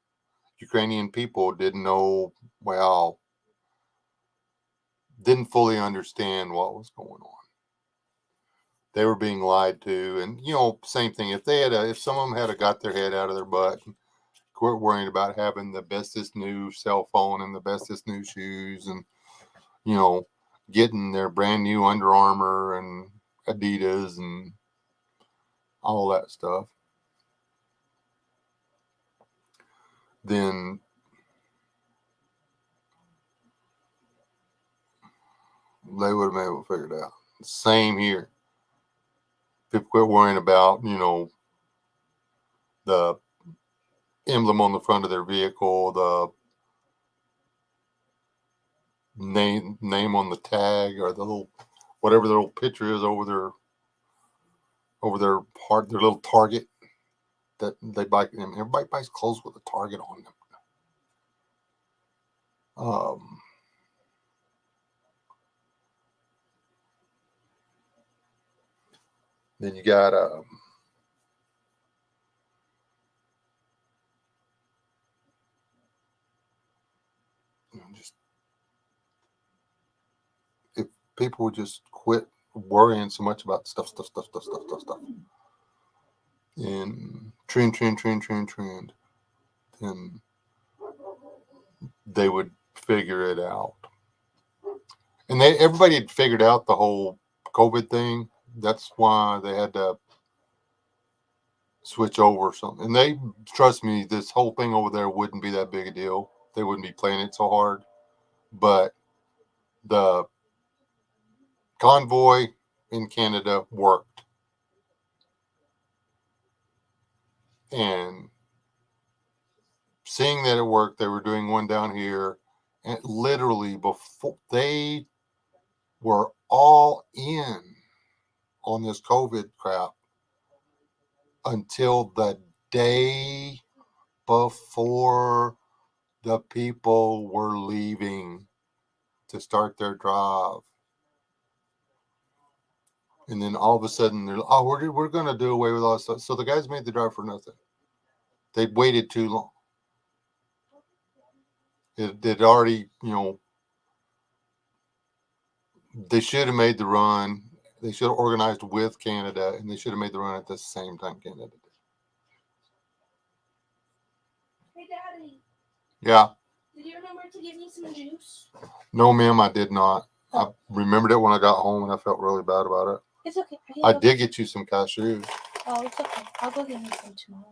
Speaker 1: Ukrainian people didn't fully understand what was going on. They were being lied to, and same thing. If some of them had got their head out of their butt, and quit worrying about having the bestest new cell phone and the bestest new shoes, and getting their brand new Under Armour and Adidas and all that stuff, then they would have been able to figure it out. Same here. People quit worrying about, the emblem on the front of their vehicle, the name on the tag, or whatever the little picture is over their part, their little target that they buy. Everybody buys clothes with a target on them. Then you got just, if people would just quit worrying so much about stuff, and trend, then they would figure it out. And everybody had figured out the whole COVID thing. That's why they had to switch over or something. And trust me, this whole thing over there wouldn't be that big a deal. They wouldn't be playing it so hard. But the convoy in Canada worked. And seeing that it worked, they were doing one down here. And literally before they were all in on this COVID crap until the day before the people were leaving to start their drive. And then all of a sudden, we're going to do away with all this stuff. So the guys made the drive for nothing. They waited too long. It already, they should have made the run. They should have organized with Canada, and they should have made the run at the same time Canada did.
Speaker 3: Hey, Daddy.
Speaker 1: Yeah.
Speaker 3: Did you remember to give me some juice?
Speaker 1: No, ma'am, I did not. I remembered it when I got home, and I felt really bad about it.
Speaker 3: It's okay.
Speaker 1: I did get you some cashews.
Speaker 3: Oh, it's okay. I'll go get me some tomorrow.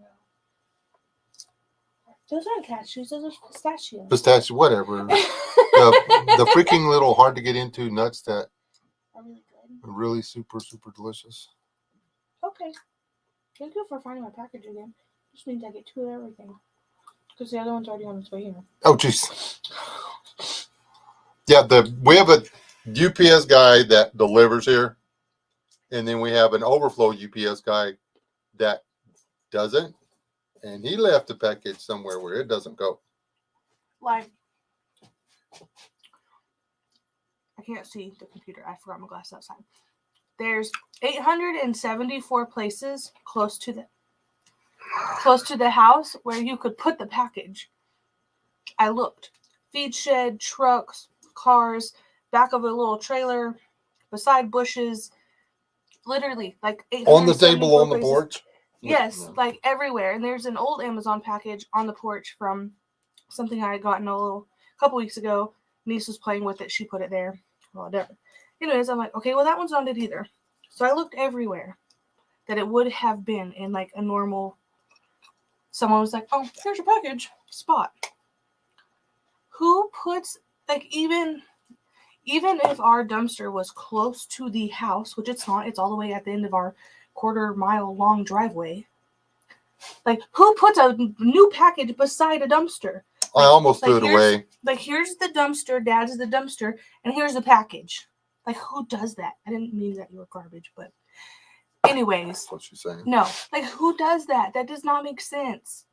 Speaker 3: Those aren't cashews. Those are pistachios.
Speaker 1: Pistachio, whatever. the freaking little hard to get into nuts that
Speaker 3: are really good.
Speaker 1: Are really super, super delicious.
Speaker 3: Okay. Thank you for finding my package again. Just means I get 2 of everything. Because the other one's already on its way here.
Speaker 1: Oh, jeez. Yeah, we have a UPS guy that delivers here. And then we have an overflow UPS guy that doesn't. And he left the package somewhere where it doesn't go.
Speaker 3: Like, I can't see the computer. I forgot my glasses outside. There's 874 places close to the house where you could put the package. I looked. Feed shed, trucks, cars, back of a little trailer, beside bushes. Literally, like 874
Speaker 1: on the table, on the
Speaker 3: places.
Speaker 1: porch?
Speaker 3: Yes, like everywhere. And there's an old Amazon package on the porch from something I had gotten a couple weeks ago. Niece was playing with it. She put it there. Whatever. Anyways, I'm like, okay, well, that one's not it either. So I looked everywhere that it would have been in like a normal, someone was like, oh, here's your package spot. Who puts, like, even if our dumpster was close to the house, which it's not, it's all the way at the end of our quarter-mile long driveway. Like, who puts a new package beside a dumpster?
Speaker 1: I almost threw it away.
Speaker 3: Like, here's the dumpster, Dad's the dumpster, and here's the package. Like, who does that? I didn't mean that you were garbage, but Anyways,
Speaker 1: That's what she's saying.
Speaker 3: no, like who does that? That does not make sense.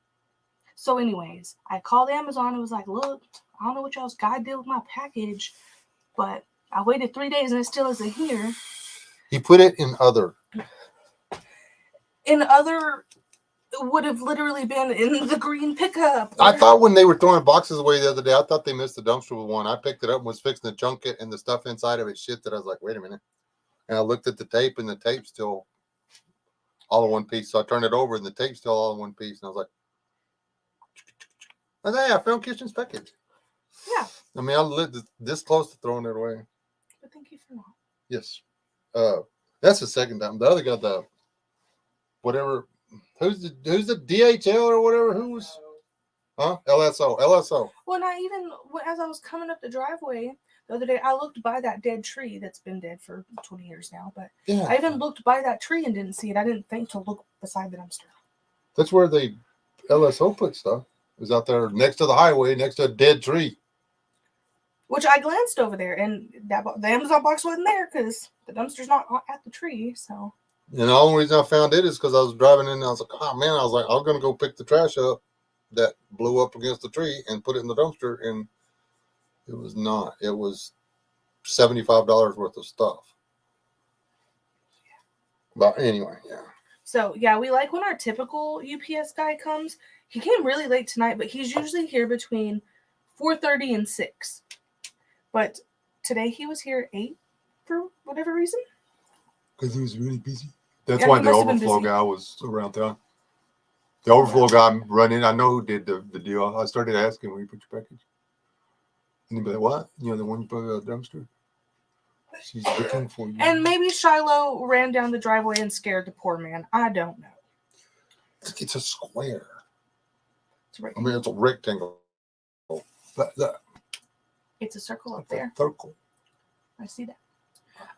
Speaker 3: So, anyways, I called Amazon and was like, look, I don't know what y'all's guy did with my package, but I waited 3 days and it still isn't here.
Speaker 1: He put it in other.
Speaker 3: In other, it would have literally been in the green pickup.
Speaker 1: I thought when they were throwing boxes away the other day, I thought they missed the dumpster with one. I picked it up and was fixing to junk it, and the stuff inside of it shit that I was like, wait a minute. And I looked at the tape, and the tape's still all in one piece. So I turned it over, and the tape's still all in one piece. And I was like, hey, I found kitchen's package.
Speaker 3: Yeah.
Speaker 1: I mean, I lived this close to throwing it away.
Speaker 3: But thank you for not.
Speaker 1: Yes. That's the second time. The other guy, the whatever, who's the DHL or whatever? Who's LSO.
Speaker 3: Well, not even as I was coming up the driveway the other day, I looked by that dead tree that's been dead for 20 years now. But
Speaker 1: Yeah.
Speaker 3: I even looked by that tree and didn't see it. I didn't think to look beside the dumpster.
Speaker 1: That's where they LSO put stuff. It was out there next to the highway, next to a dead tree.
Speaker 3: Which I glanced over there, and the Amazon box wasn't there because the dumpster's not at the tree. So.
Speaker 1: And the only reason I found it is because I was driving in and I was like, oh man, I was going to go pick the trash up that blew up against the tree and put it in the dumpster. And it was not. It was $75 worth of stuff. But anyway, yeah.
Speaker 3: So, yeah, we like when our typical UPS guy comes. He came really late tonight, but he's usually here between 4:30 and 6. But today he was here at 8 for whatever reason.
Speaker 1: Because he was really busy. That's
Speaker 3: Yeah,
Speaker 1: why
Speaker 3: he
Speaker 1: the
Speaker 3: must have been
Speaker 1: overflow
Speaker 3: busy.
Speaker 1: guy was around town. The overflow guy running, I know who did the deal. I started asking where you put your package. And he'd be like, what? You know, the one you put in the dumpster? She's looking for you.
Speaker 3: And maybe Shiloh ran down the driveway and scared the poor man. I don't know.
Speaker 1: It's a square.
Speaker 3: It's right.
Speaker 1: I mean, it's a rectangle.
Speaker 3: It's a circle up there.
Speaker 1: Circle.
Speaker 3: I see that.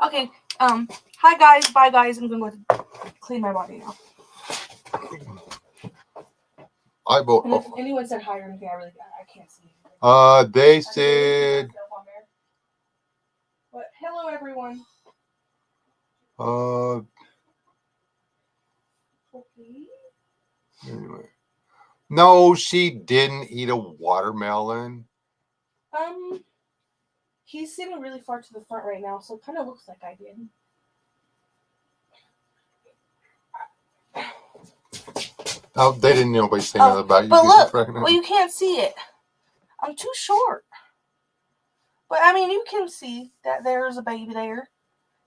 Speaker 3: Okay. Hi guys. Bye guys. I'm gonna go clean my body now.
Speaker 1: I vote.
Speaker 3: And if anyone said hi or anything, I can't see anything.
Speaker 1: They said.
Speaker 3: But hello everyone. Okay.
Speaker 1: Anyway. No, she didn't eat a watermelon.
Speaker 3: He's sitting really far to the front right now, so it kind of looks like I did.
Speaker 1: Oh, they didn't know nobody say nothing about you.
Speaker 3: But look, well, you can't see it. I'm too short. But I mean, you can see that there's a baby there.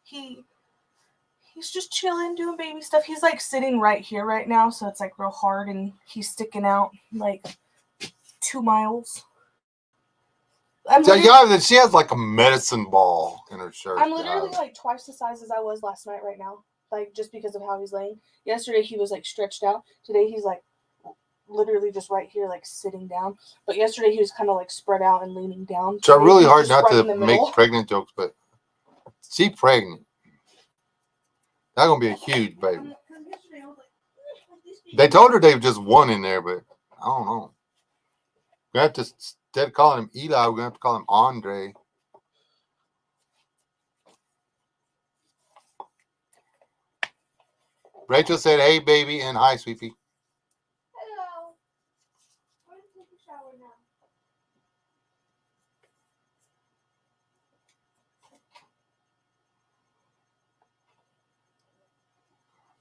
Speaker 3: He's just chilling, doing baby stuff. He's like sitting right here right now, so it's like real hard, and he's sticking out like 2 miles.
Speaker 1: She has like a medicine ball in her shirt.
Speaker 3: I'm literally like twice the size as I was last night right now. Like, just because of how he's laying. Yesterday, he was like stretched out. Today, he's like literally just right here, like sitting down. But yesterday, he was kind of like spread out and leaning down.
Speaker 1: It's really hard not
Speaker 3: right
Speaker 1: to make pregnant jokes, but she's pregnant. That's going to be a huge baby. They told her they just one in there, but I don't know. We have to, instead of calling him Eli, we're going to have to call him Andre. Rachel said, hey, baby, and hi, sweetie.
Speaker 3: Hello. I'm going to take a shower now.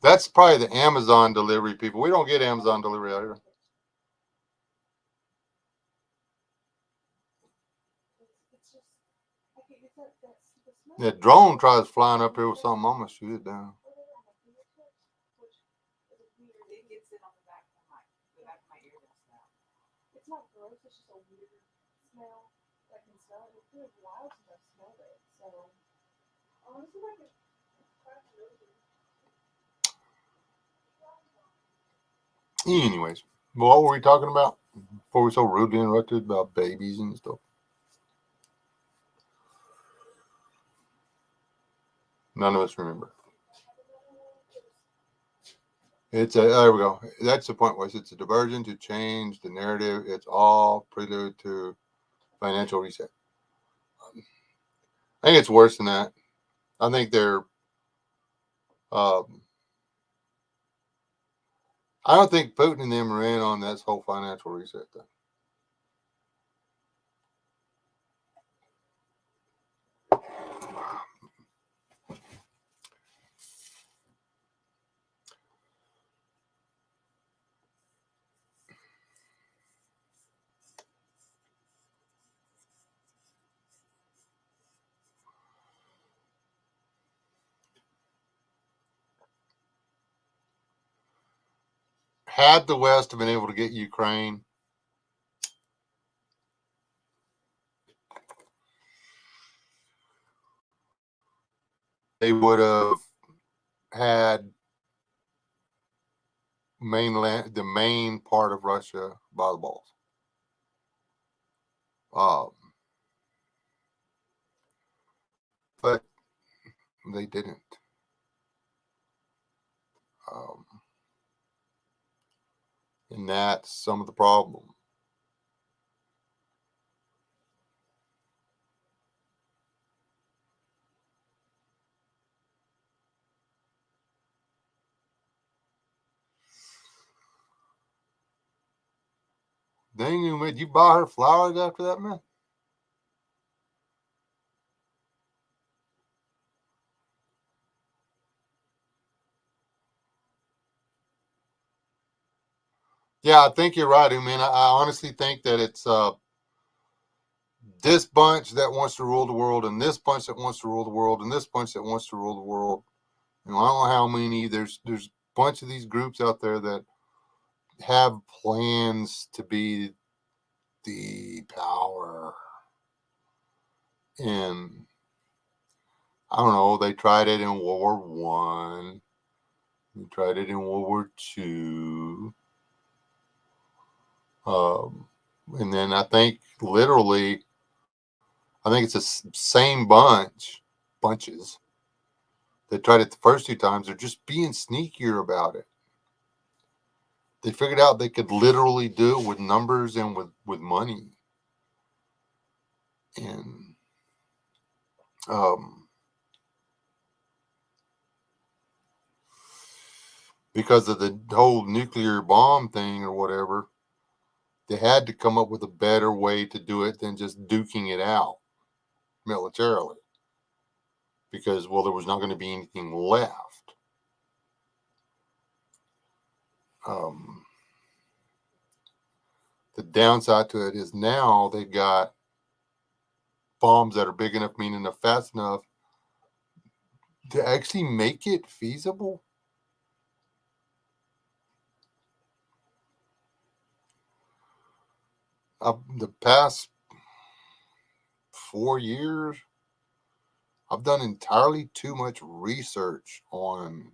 Speaker 1: That's probably the Amazon delivery people. We don't get Amazon delivery out here. The drone tries flying up here with something. I'm going to shoot it down.
Speaker 3: It's not gross, it's just a weird smell. I can smell it. It's really wild since I've smelled it. So, honestly, I can crack it open.
Speaker 1: Anyways, what were we talking about before we so rudely interrupted about babies and stuff? None of us remember. There we go. That's the point, was it's a diversion to change the narrative. It's all prelude to financial reset. I think it's worse than that. I think they're I don't think Putin and them are in on this whole financial reset thing. Had the West have been able to get Ukraine, they would have had the main part of Russia by the balls. But they didn't. And that's some of the problem. Dang, did you buy her flowers after that, man? Yeah, I think you're right, man. I honestly think that it's this bunch that wants to rule the world, and this bunch that wants to rule the world, and this bunch that wants to rule the world. I don't know how many. There's a bunch of these groups out there that have plans to be the power. And I don't know, they tried it in World War One. They tried it in World War Two. And then I think literally, I think it's the same bunches that tried it the first two times. They're just being sneakier about it. They figured out they could literally do it with numbers and with money. And because of the whole nuclear bomb thing or whatever, they had to come up with a better way to do it than just duking it out militarily. Because, well, there was not going to be anything left. The downside to it is now they've got bombs that are big enough, meaning enough, fast enough to actually make it feasible. The past 4 years, I've done entirely too much research on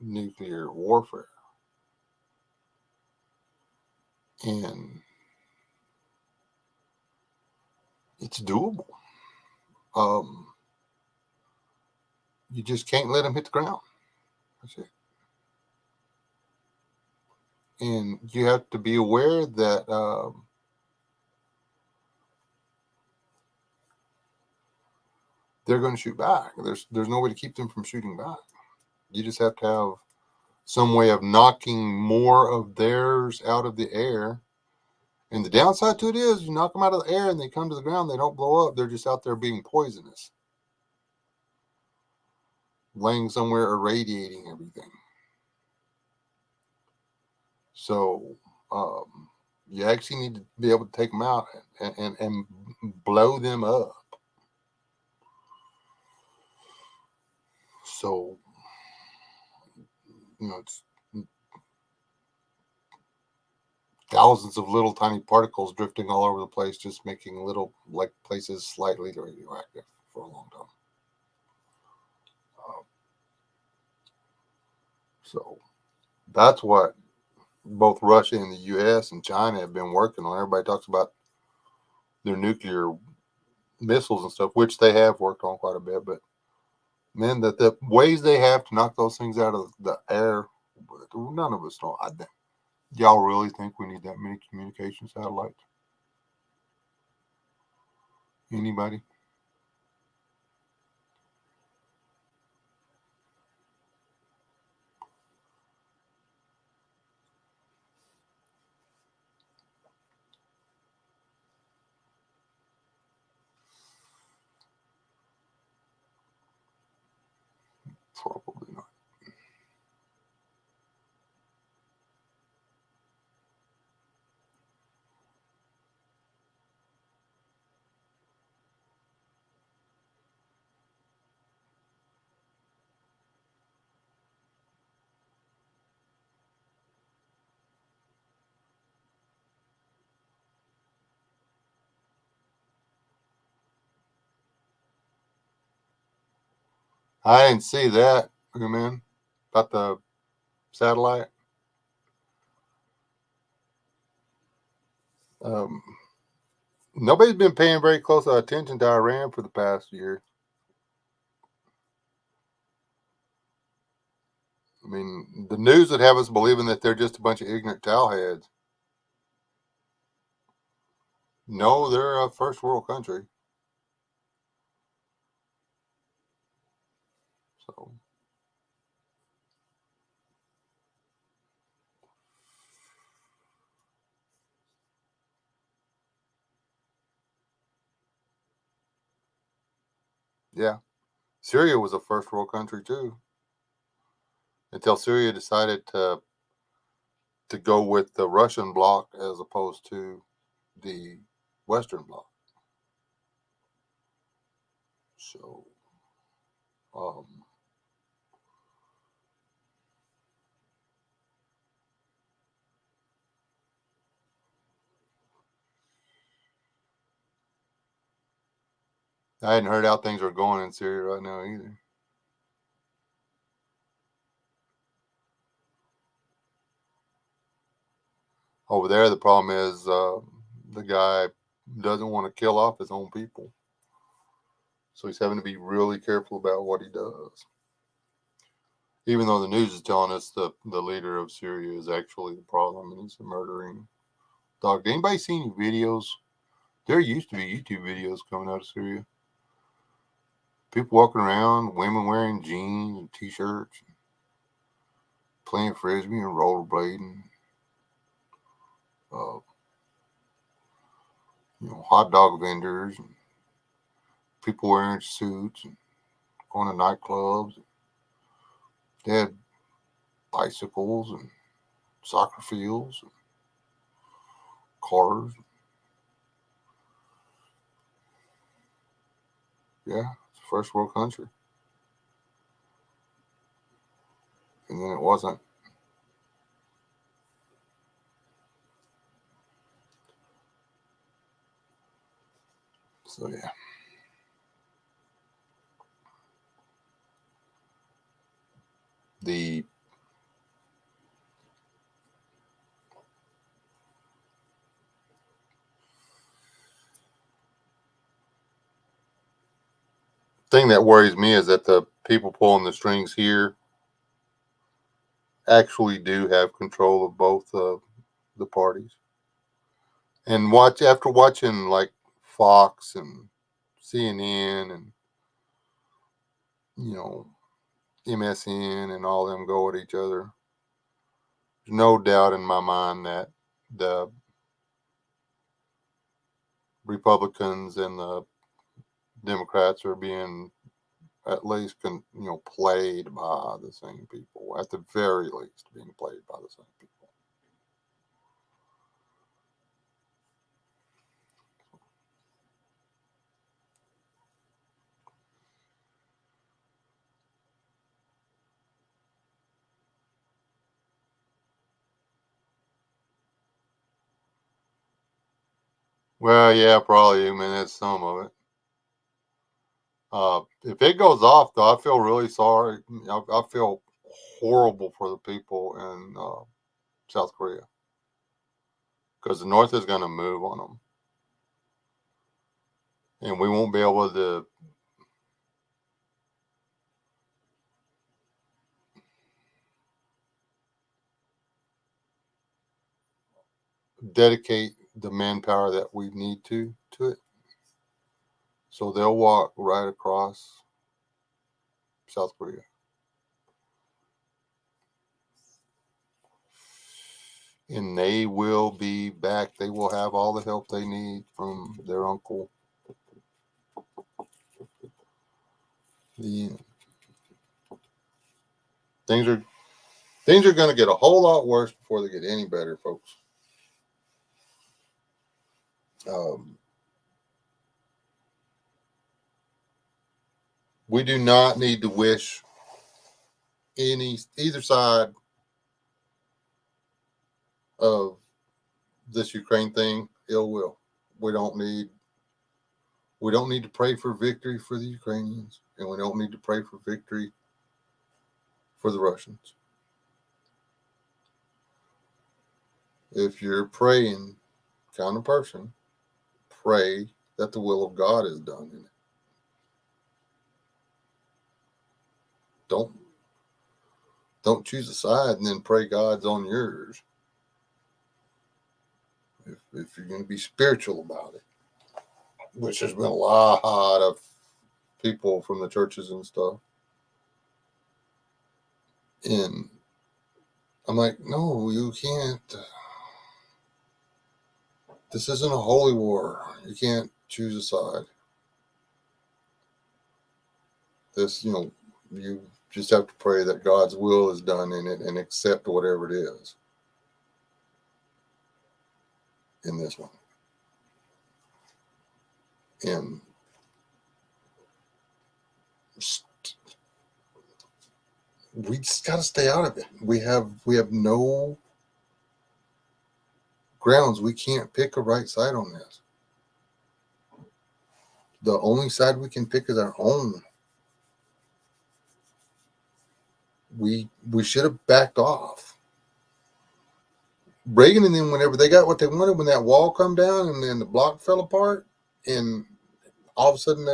Speaker 1: nuclear warfare. And it's doable. You just can't let them hit the ground. That's it. And you have to be aware that they're going to shoot back. There's no way to keep them from shooting back. You just have to have some way of knocking more of theirs out of the air. And the downside to it is you knock them out of the air and they come to the ground, they don't blow up. They're just out there being poisonous, laying somewhere irradiating everything. So you actually need to be able to take them out and blow them up. So, it's thousands of little tiny particles drifting all over the place, just making little places slightly radioactive for a long time. So that's what both Russia and the U.S. and China have been working on. Everybody talks about their nuclear missiles and stuff, which they have worked on quite a bit. But man, the ways they have to knock those things out of the air, none of us know. Y'all really think we need that many communication satellites? Anybody? Probably not. I didn't see that, man. About the satellite. Um, Nobody's been paying very close attention to Iran for the past year. I mean, the news would have us believing that they're just a bunch of ignorant towelheads. No, they're a first world country. So, yeah. Syria was a first world country too, until Syria decided to go with the Russian bloc as opposed to the Western bloc. So, um, I hadn't heard how things are going in Syria right now either. Over there, the problem is the guy doesn't want to kill off his own people. So he's having to be really careful about what he does. Even though the news is telling us the leader of Syria is actually the problem and he's a murdering dog. Did anybody see any videos? There used to be YouTube videos coming out of Syria. People walking around, women wearing jeans and t-shirts, playing frisbee and rollerblading. Uh, hot dog vendors and people wearing suits and going to nightclubs. They had bicycles and soccer fields and cars. Yeah, it's a first world country. And then it wasn't. So, yeah. The thing that worries me is that the people pulling the strings here actually do have control of both the parties. And after watching like Fox and CNN and you know MSN and all them go at each other, there's no doubt in my mind that the Republicans and the Democrats are being at least played by the same people. At the very least, being played by the same people. Well, yeah, probably. I mean, that's some of it. If it goes off, though, I feel really sorry. I feel horrible for the people in South Korea because the North is going to move on them, and we won't be able to dedicate the manpower that we need to it. So they'll walk right across South Korea. And they will be back. They will have all the help they need from their uncle. The Things are going to get a whole lot worse before they get any better, folks. We do not need to wish either side of this Ukraine thing ill will. We don't need to pray for victory for the Ukrainians, and we don't need to pray for victory for the Russians. If you're a praying kind of person, pray that the will of God is done in it. Don't choose a side and then pray God's on yours. If you're going to be spiritual about it, which there's been a lot of people from the churches and stuff. And I'm like, no, you can't. This isn't a holy war. You can't choose a side. You just have to pray that God's will is done in it and accept whatever it is in this one. And we just got to stay out of it. We have no grounds. We can't pick a right side on this. The only side we can pick is our own. We should have backed off. Reagan and them, whenever they got what they wanted, when that wall come down and then the block fell apart, and all of a sudden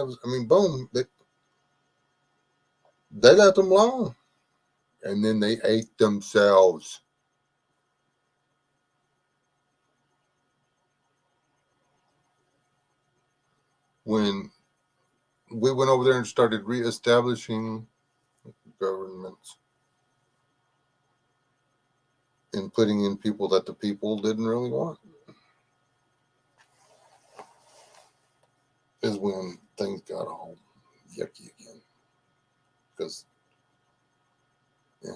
Speaker 1: boom, they left them alone. And then they ate themselves. When we went over there and started reestablishing governments and putting in people that the people didn't really want, is when things got all yucky again. Because, yeah.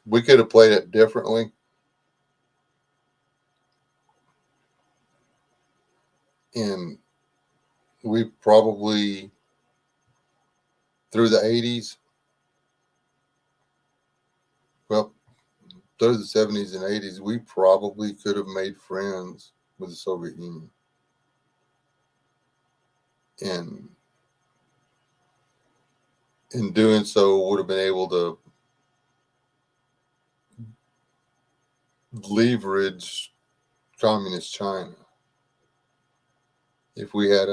Speaker 1: We could have played it differently. And we probably, through the 80s, well, through the 70s and 80s, we probably could have made friends with the Soviet Union. And in doing so, would have been able to leverage communist China. If we had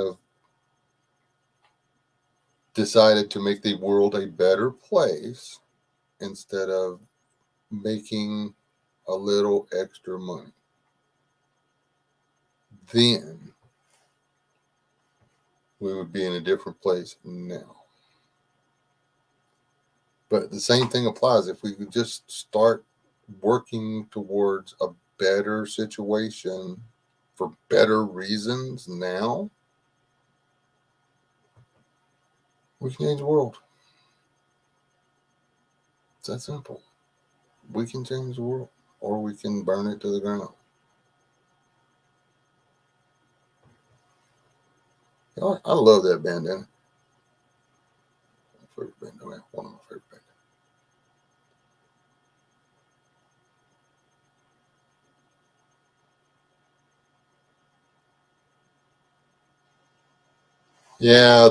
Speaker 1: decided to make the world a better place instead of making a little extra money, then we would be in a different place now. But the same thing applies. If we could just start working towards a better situation for better reasons now, we can change the world. It's that simple. We can change the world, or we can burn it to the ground. I love that bandana. My favorite bandana. One of my favorite bandanas. Yeah,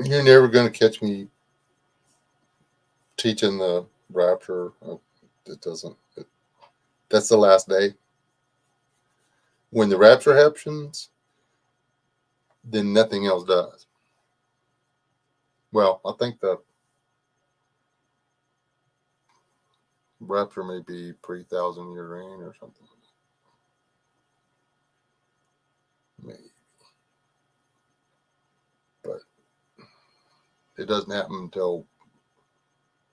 Speaker 1: you're never going to catch me teaching the rapture. It doesn't. That's the last day. When the rapture happens, then nothing else does. Well, I think the rapture may be pre-1,000-year reign or something. Maybe. But it doesn't happen until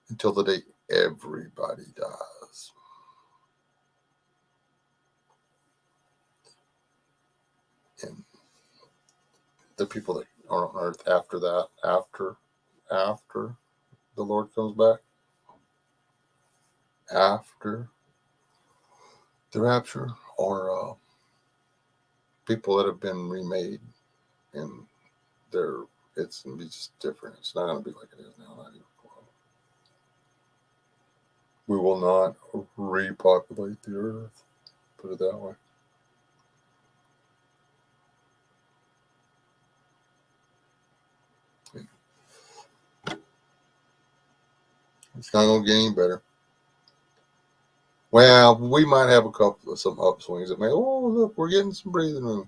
Speaker 1: the day everybody dies. And the people that are on earth after that, after the Lord comes back, after the rapture, are people that have been remade, and it's going to be just different. It's not going to be like it is now. Not even close. We will not repopulate the earth. Put it that way. It's not going to get any better. Well, we might have a couple of some upswings that may, oh, look, we're getting some breathing room.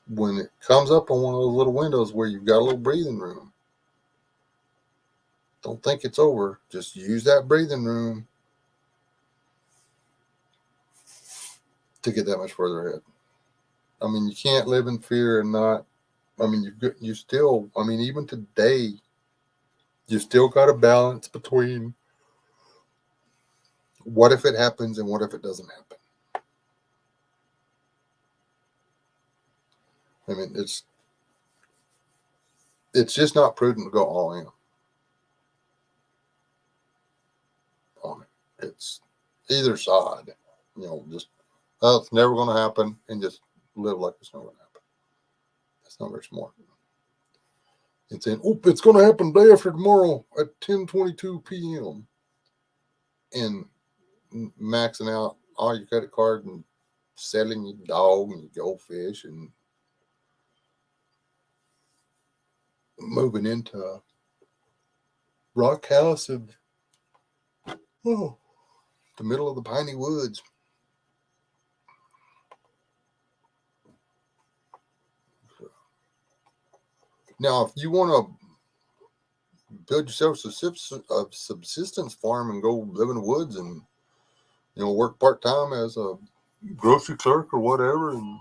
Speaker 1: When it comes up on one of those little windows where you've got a little breathing room, don't think it's over. Just use that breathing room to get that much further ahead. I mean, you can't live in fear and not, I mean, you still, I mean, even today, you still got a balance between what if it happens and what if it doesn't happen. I mean, it's just not prudent to go all in on it. It's either side, just, oh, it's never going to happen, and just live like it's not going to happen. That's not very smart. And saying, oh, it's going to happen day after tomorrow at 10:22 p.m. and maxing out all your credit card and selling your dog and your goldfish and moving into a rock house in the middle of the piney woods. Now, if you want to build yourself a subsistence farm and go live in the woods and work part-time as a grocery clerk or whatever and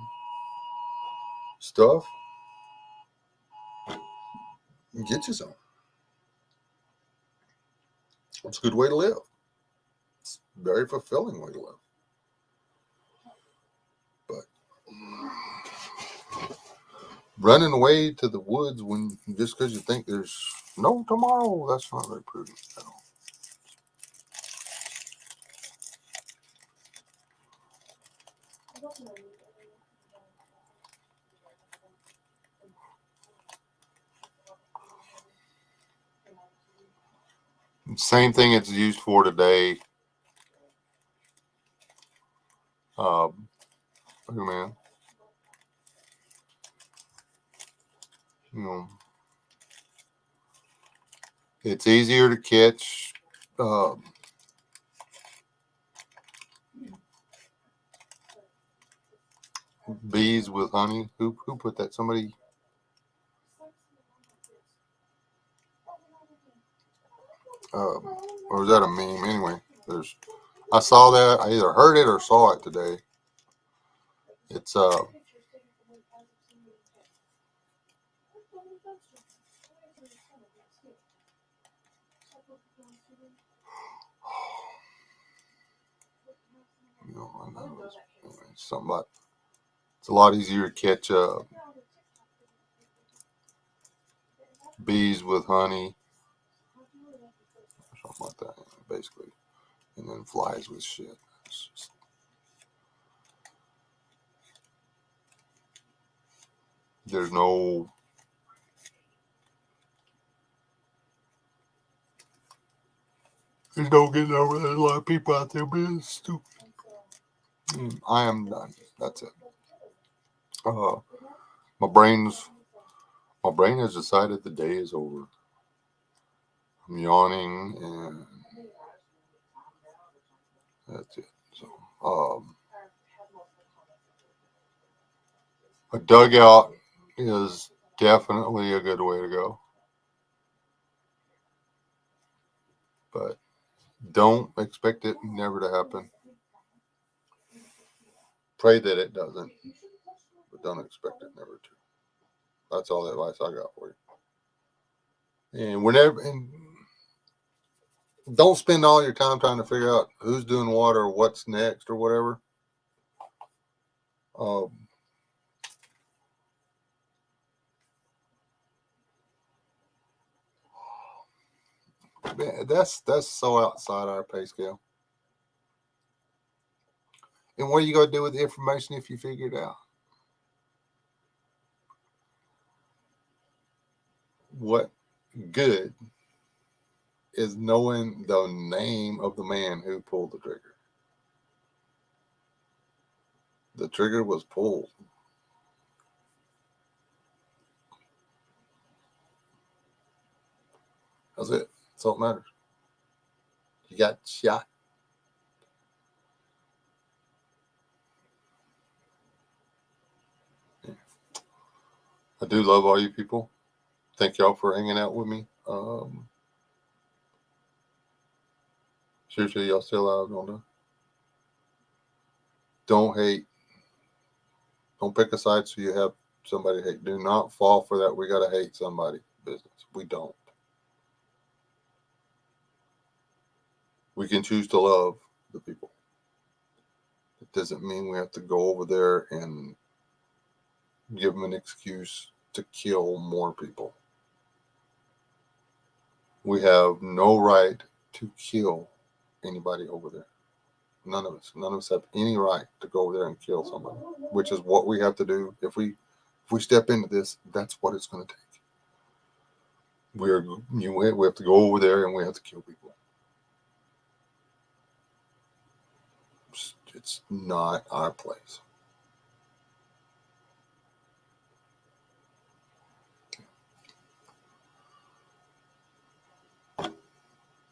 Speaker 1: stuff, get you some. It's a good way to live. It's a very fulfilling way to live. But running away to the woods just because you think there's no tomorrow, that's not very prudent at all. Same thing it's used for today. Hey man, it's easier to catch bees with honey. Who put that? Somebody. Or is that a meme? Anyway, I saw that. I either heard it or saw it today. It's something like, it's a lot easier to catch bees with honey, something like that, basically, and then flies with shit. There's no getting over that. A lot of people out there being stupid. I am done. That's it. My brain has decided the day is over. I'm yawning, and that's it. So, a dugout is definitely a good way to go, but don't expect it never to happen. Pray that it doesn't, but don't expect it never to. That's all the advice I got for you. And don't spend all your time trying to figure out who's doing what or what's next or whatever. Man, that's so outside our pay scale. And what are you going to do with the information if you figure it out? What good is knowing the name of the man who pulled the trigger? The trigger was pulled. That's it. That's all that matters. You got shot. Yeah. I do love all you people. Thank y'all for hanging out with me. Seriously, y'all still out, don't hate. Don't pick a side so you have somebody to hate. Do not fall for that. We got to hate somebody business. We don't. We can choose to love the people. It doesn't mean we have to go over there and give them an excuse to kill more people. We have no right to kill anybody over there. None of us. None of us have any right to go over there and kill somebody, which is what we have to do. If we step into this, that's what it's going to take. We have to go over there and we have to kill people. It's not our place.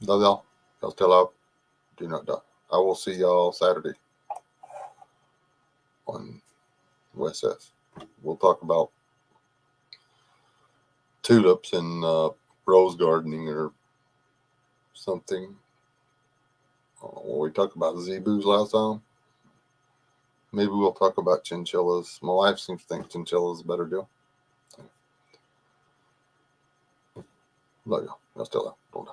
Speaker 1: Love y'all. Y'all still up. Do not die. I will see y'all Saturday on USS. We'll talk about tulips and rose gardening or something. When we talked about zebus last time, maybe we'll talk about chinchillas. My wife seems to think chinchillas is a better deal. Love y'all. Y'all still out. Don't die.